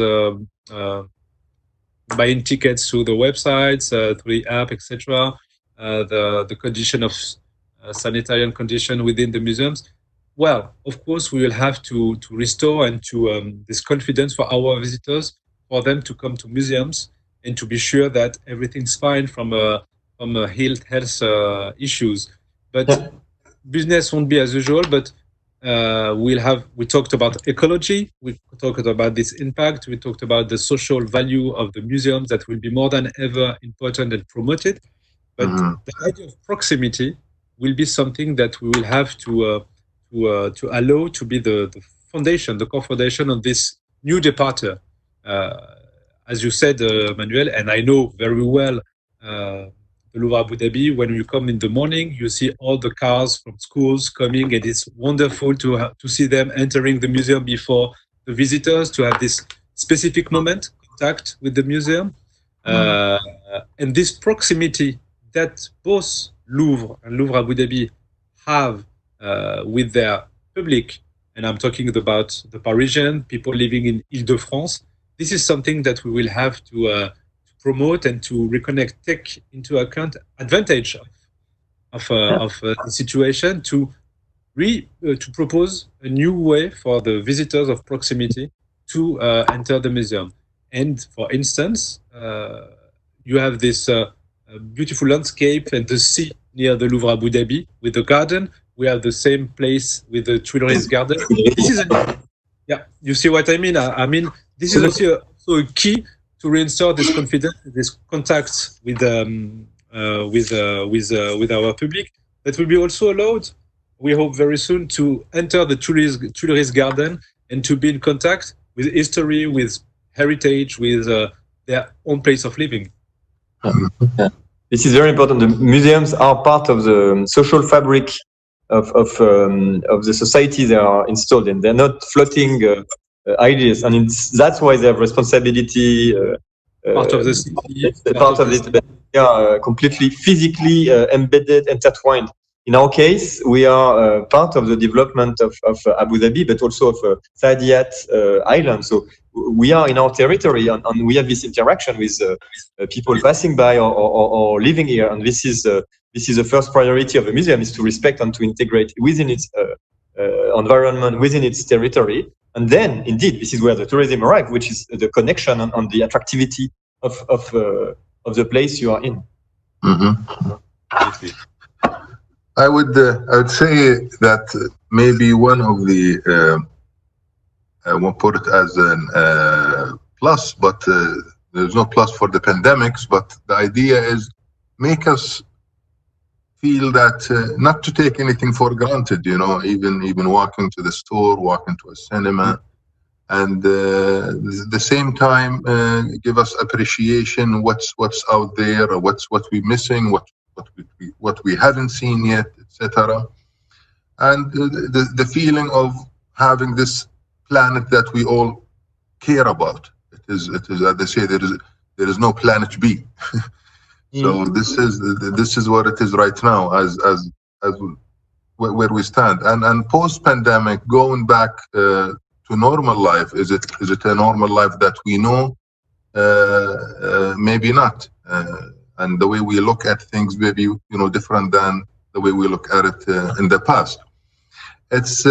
buying tickets through the websites, through the app, etc. The condition of sanitary condition within the museums. Well, of course, we will have to restore and to this confidence for our visitors, for them to come to museums and to be sure that everything's fine from health issues. But business won't be as usual. But we talked about ecology. We talked about this impact. We talked about the social value of the museums that will be more than ever important and promoted. But the idea of proximity will be something that we will have to allow to be the foundation, the core foundation of this new departure. As you said, Manuel, and I know very well the Louvre Abu Dhabi. When you come in the morning, you see all the cars from schools coming, and it's wonderful to see them entering the museum before the visitors, to have this specific moment, contact with the museum. And this proximity that both Louvre and Louvre Abu Dhabi have with their public, and I'm talking about the Parisian, people living in Île-de-France. This is something that we will have to promote and to reconnect, take into account advantage of the situation to to propose a new way for the visitors of proximity to enter the museum. And for instance, you have this beautiful landscape and the sea near the Louvre Abu Dhabi with the garden. We have the same place with the Tuileries Garden. This is yeah, you see what I mean? I mean, this is also a key to reinstate this confidence, this contact with our public. That will be also allowed, we hope very soon, to enter the Tuileries Garden and to be in contact with history, with heritage, with their own place of living. Yeah. This is very important. The museums are part of the social fabric of the society they are installed in. They're not floating ideas, and that's why they have responsibility. Part of the city. Part of it. They are completely physically embedded, intertwined. In our case, we are part of the development of Abu Dhabi, but also of Saadiyat Island. So we are in our territory, and we have this interaction with people passing by or living here. And this is the first priority of the museum, is to respect and to integrate within its environment, within its territory. And then, indeed, this is where the tourism arrives, which is the connection and the attractivity of the place you are in. Mm-hmm. I would say that maybe one of the I won't put it as an plus, but there's no plus for the pandemics. But the idea is make us feel that not to take anything for granted. You know, even walking to the store, walking to a cinema, and at the same time give us appreciation what's out there, or what we're missing, what we haven't seen yet, etc. And the feeling of having this planet that we all care about. It is as they say, there is no planet B. So this is what it is right now, as where we stand. And post pandemic, going back to normal life, is it a normal life that we know? Maybe not. And the way we look at things may be, different than the way we look at it in the past. It's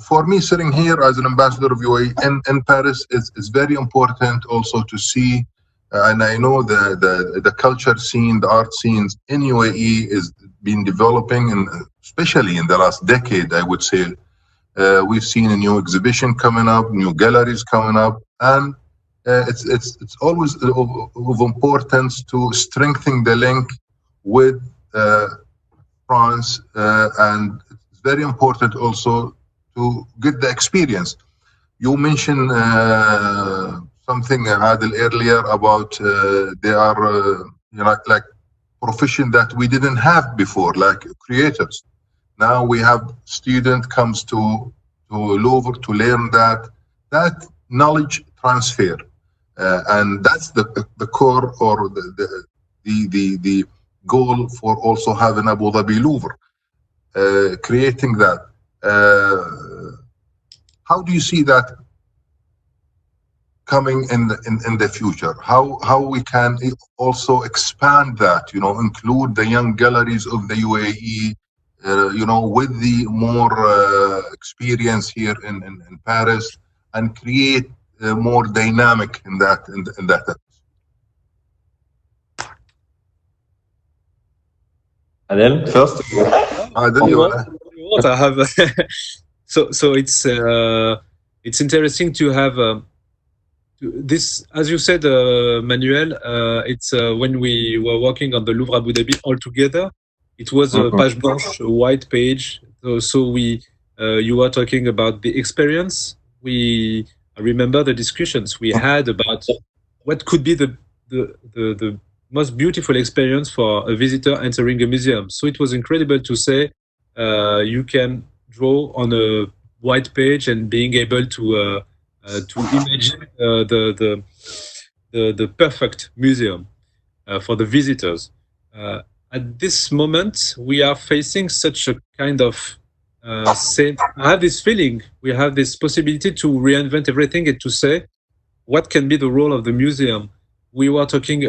for me, sitting here as an ambassador of UAE in Paris, is very important also to see, and I know the culture scene, the art scenes in UAE is been developing, and especially in the last decade, I would say. We've seen a new exhibition coming up, new galleries coming up, and it's always of importance to strengthen the link with France, and it's very important also to get the experience. You mentioned something, Adel, earlier about they are like profession that we didn't have before, like creators. Now we have student comes to Louvre to learn that knowledge transfer, and that's the core or the goal for also having Abu Dhabi Louvre, creating that. How do you see that coming in the future? How we can also expand that, include the young galleries of the UAE, with the more experience here in Paris, and create more dynamic in that. Adel, first. Adel, I have so it's interesting to have this, as you said, Manuel. It's when we were working on the Louvre Abu Dhabi all together. It was a page blanche, a white page. So you were talking about the experience. I remember the discussions we had about what could be the most beautiful experience for a visitor entering a museum. So it was incredible to say you can draw on a white page and being able to imagine the perfect museum for the visitors. At this moment, we are facing such a kind of I have this feeling, we have this possibility to reinvent everything and to say, what can be the role of the museum? We were talking,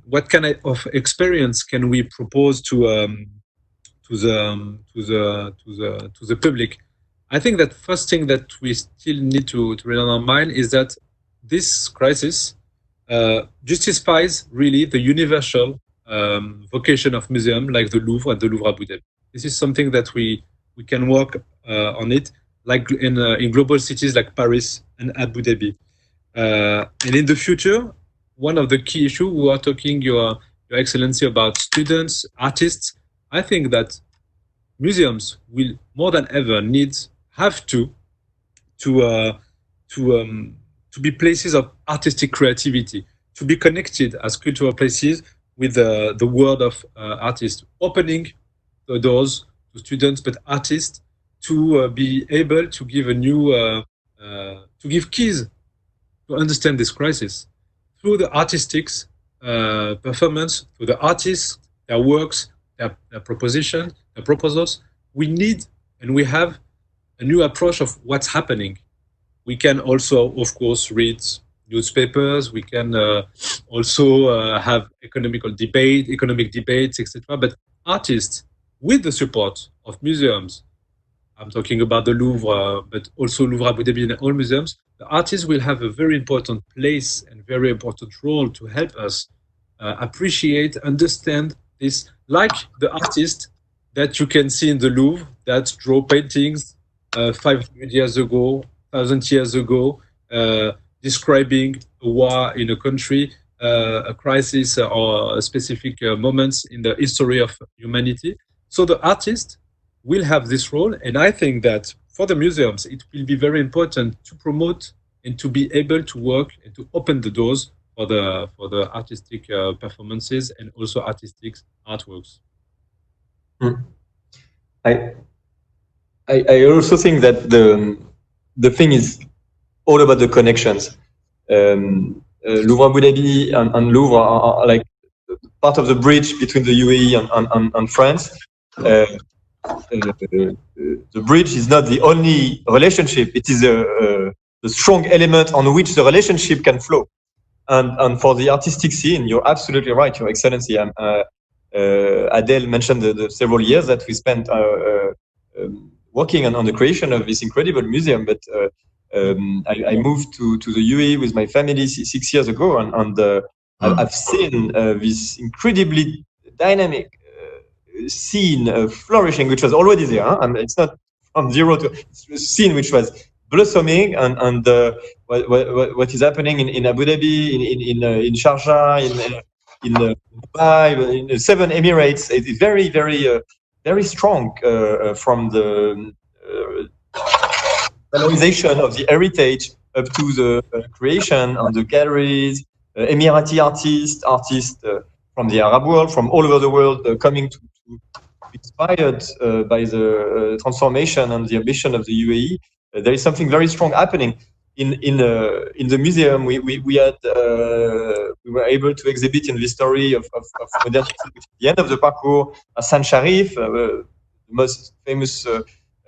what kind of experience can we propose to the public. I think that first thing that we still need to read on our mind is that this crisis justifies really the universal vocation of museum like the Louvre and the Louvre Abu Dhabi. This is something that we can work on it, like in global cities like Paris and Abu Dhabi. And in the future, one of the key issues, we are talking, Your Excellency, about students, artists. I think that museums will more than ever have to be places of artistic creativity, to be connected as cultural places with the world of artists, opening the doors to students, but artists to be able to give to give keys to understand this crisis through the artistic performance, through the artists, their works, their proposition, their proposals. We need and we have a new approach of what's happening. We can also, of course, read newspapers. We can also have economic debates, etc. But artists, with the support of museums, I'm talking about the Louvre, but also Louvre Abu Dhabi and all museums, the artists will have a very important place and very important role to help us appreciate, understand this, like the artist that you can see in the Louvre that draw paintings 500 years ago, 1,000 years ago, describing a war in a country, a crisis or specific moments in the history of humanity. So the artist will have this role, and I think that for the museums, it will be very important to promote and to be able to work and to open the doors for the artistic performances and also artistic artworks. I also think that the thing is all about the connections. Louvre Abu Dhabi and Louvre are like part of the bridge between the UAE and France. The bridge is not the only relationship. It is a strong element on which the relationship can flow. And for the artistic scene, you're absolutely right, Your Excellency. Adel mentioned the several years that we spent working on the creation of this incredible museum. But I moved to the UAE with my family 6 years ago, and I've seen this incredibly dynamic scene flourishing, which was already there. Huh? And it's not from zero to it's a scene which was blossoming, and what is happening in Abu Dhabi, in Sharjah, in Dubai, in the 7 Emirates, it is very, very, very strong from the valorization of the heritage up to the creation on the galleries, Emirati artists from the Arab world, from all over the world, coming to be inspired by the transformation and the ambition of the UAE. There is something very strong happening in the museum. We were able to exhibit in the story of modernity, which at the end of the parcours, Hassan Sharif, the most famous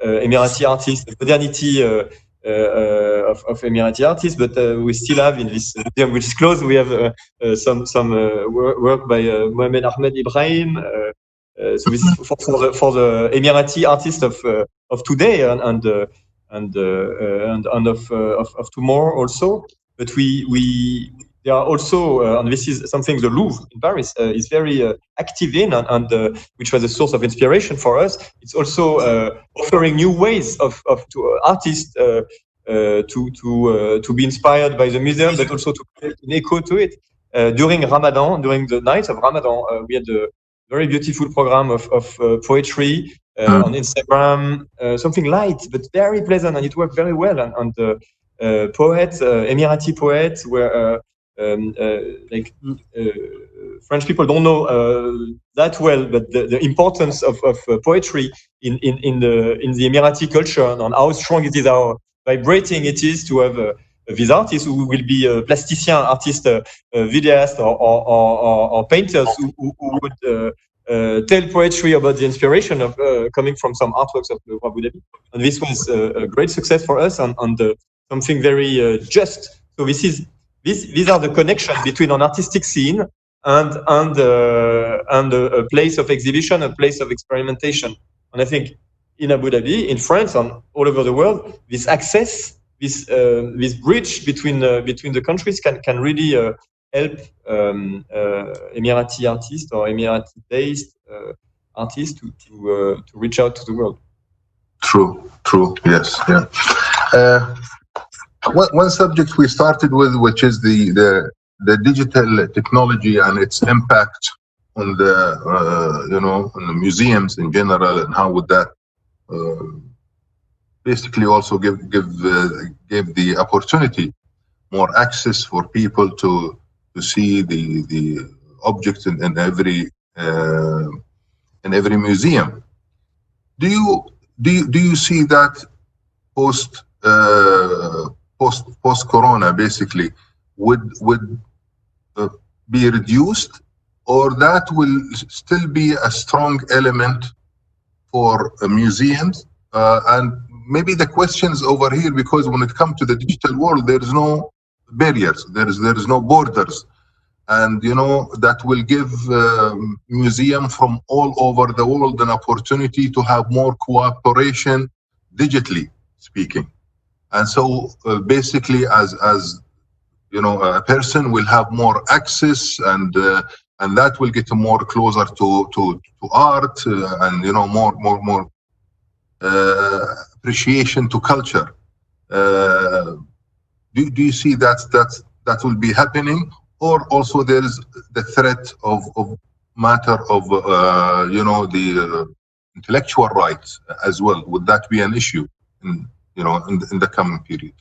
Emirati artist, the modernity of Emirati artists. But we still have in this museum, which is closed, we have some work by Mohamed Ahmed Ibrahim. So this is for the Emirati artists of today and of tomorrow also. But there are also, and this is something the Louvre in Paris is very active in, and which was a source of inspiration for us. It's also offering new ways to artists to be inspired by the museum, but also to create an echo to it. During Ramadan, during the night of Ramadan, we had a very beautiful program of poetry on Instagram, something light but very pleasant, and it worked very well. And poets, Emirati poets, were French people don't know that well, but the importance of poetry in the Emirati culture, and how strong it is, how vibrating it is to have these artists who will be plastician artists, videoists, or painters who would tell poetry about the inspiration of coming from some artworks of Abu Dhabi. And this was a great success for us, and something very just. So these are the connections between an artistic scene and a place of exhibition, a place of experimentation. And I think in Abu Dhabi, in France, and all over the world, this access, this bridge between the countries can really help Emirati artists or Emirati-based artists to reach out to the world. True. Yes, yeah. One subject we started with, which is the digital technology and its impact on the on the museums in general, and how would that basically also give the opportunity, more access for people to see the objects in every museum. Do you see that post corona basically would be reduced, or that will still be a strong element for museums? And maybe the questions over here, because when it comes to the digital world, there is no barriers, there is no borders, and that will give museums from all over the world an opportunity to have more cooperation, digitally speaking. And so basically, as a person will have more access, and that will get more closer to art, and more appreciation to culture. Do you see that will be happening, or also there is the threat of matter of the intellectual rights as well? Would that be an issue in the coming period?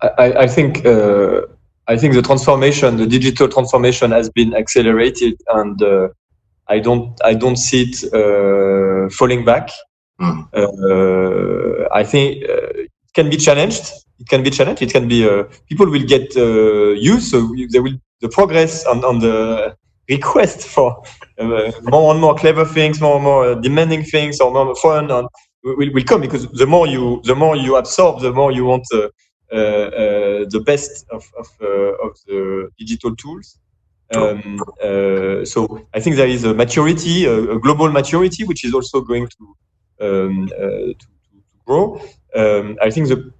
I think the transformation, the digital transformation, has been accelerated, and I don't see it falling back. I think it can be challenged. It can be people will get used, so the progress on the request for more and more clever things, more and more demanding things, or more fun, will come, because the more you absorb, the more you want the best of the digital tools. So I think there is a maturity, a global maturity, which is also going to grow. I think the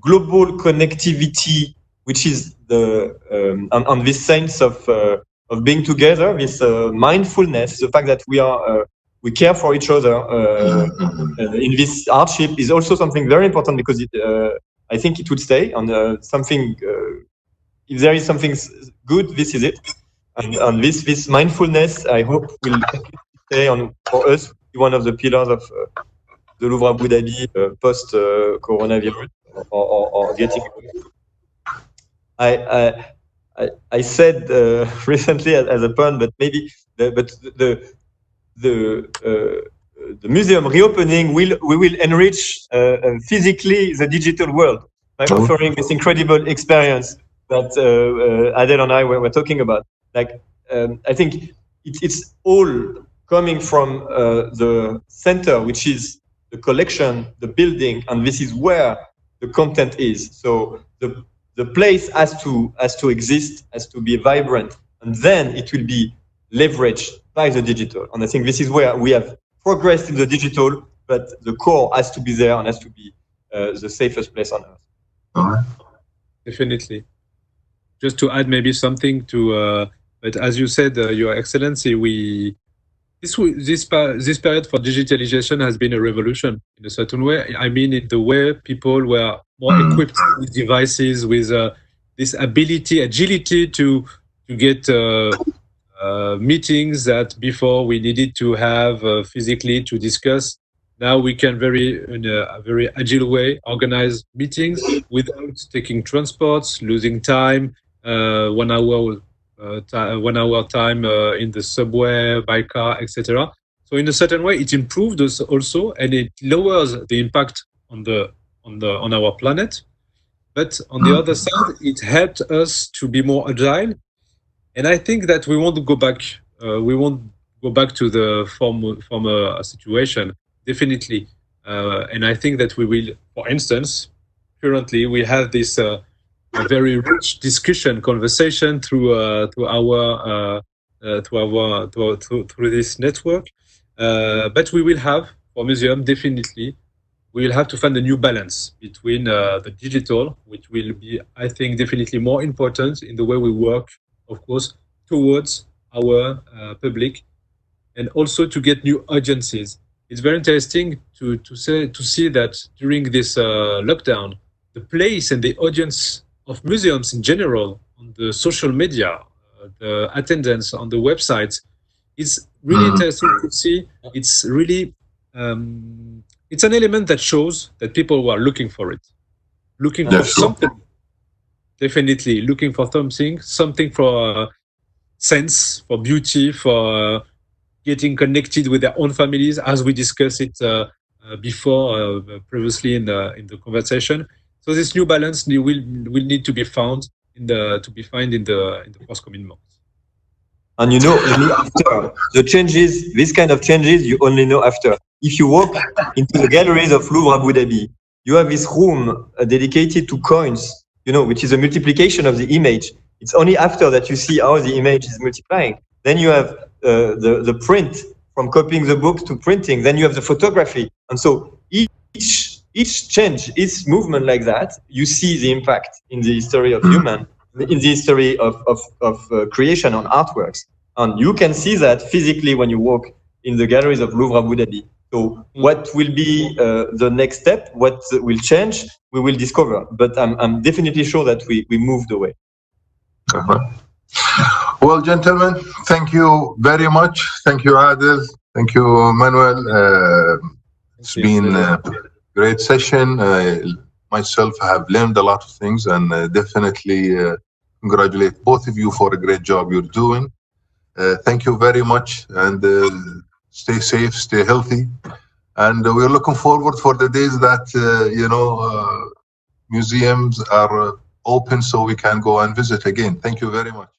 global connectivity, which is on this sense of being together, this mindfulness, the fact that we care for each other in this hardship, is also something very important, because I think it would stay on something. If there is something good, this is it, and this mindfulness, I hope, will stay on for us, one of the pillars of the Louvre Abu Dhabi post coronavirus, or getting. I said recently as a pun, but maybe the museum reopening we will enrich physically the digital world by offering this incredible experience that Adel and I were talking about. Like, I think it's all coming from the center, which is the collection, the building, and this is where the content is. So the place has to exist, has to be vibrant, and then it will be leveraged by the digital. And I think this is where we have progressed in the digital, but the core has to be there and has to be the safest place on earth. Definitely. Just to add maybe something to, but as you said, Your Excellency, this period for digitalization has been a revolution in a certain way. I mean, in the way people were more equipped with devices, with this agility to get meetings that before we needed to have physically to discuss. Now we can in a very agile way organize meetings without taking transports, losing time, 1 hour. 1 hour time in the subway, by car, etc. So in a certain way, it improved us also, and it lowers the impact on our planet. But on the other side, it helped us to be more agile. And I think that we won't go back. We won't go back to the former situation, definitely. And I think that we will. For instance, currently we have this a very rich discussion, conversation through this network. But we will have, for museum, definitely, we will have to find a new balance between the digital, which will be, I think, definitely more important in the way we work, of course, towards our public, and also to get new audiences. It's very interesting to see that during this lockdown, the place and the audience of museums in general, on the social media, the attendance on the websites, is really interesting to see. It's really it's an element that shows that people are looking for it, looking for something. Definitely looking for something for sense, for beauty, for getting connected with their own families, as we discussed it before previously in the conversation. So this new balance will need to be found in the forthcoming months. And you know after the changes, this kind of changes, you only know after. If you walk into the galleries of Louvre Abu Dhabi, you have this room dedicated to coins, you know, which is a multiplication of the image. It's only after that you see how the image is multiplying. Then you have the print, from copying the book to printing. Then you have the photography. And so each change, each movement like that, you see the impact in the history of human, in the history of creation on artworks. And you can see that physically when you walk in the galleries of Louvre Abu Dhabi. So what will be the next step, what will change, we will discover. But I'm definitely sure that we moved away. Well, gentlemen, thank you very much. Thank you, Adel. Thank you, Manuel. It's been a great session. Myself, I have learned a lot of things, and definitely congratulate both of you for a great job you're doing. Thank you very much, and stay safe, stay healthy. And we're looking forward for the days that, museums are open so we can go and visit again. Thank you very much.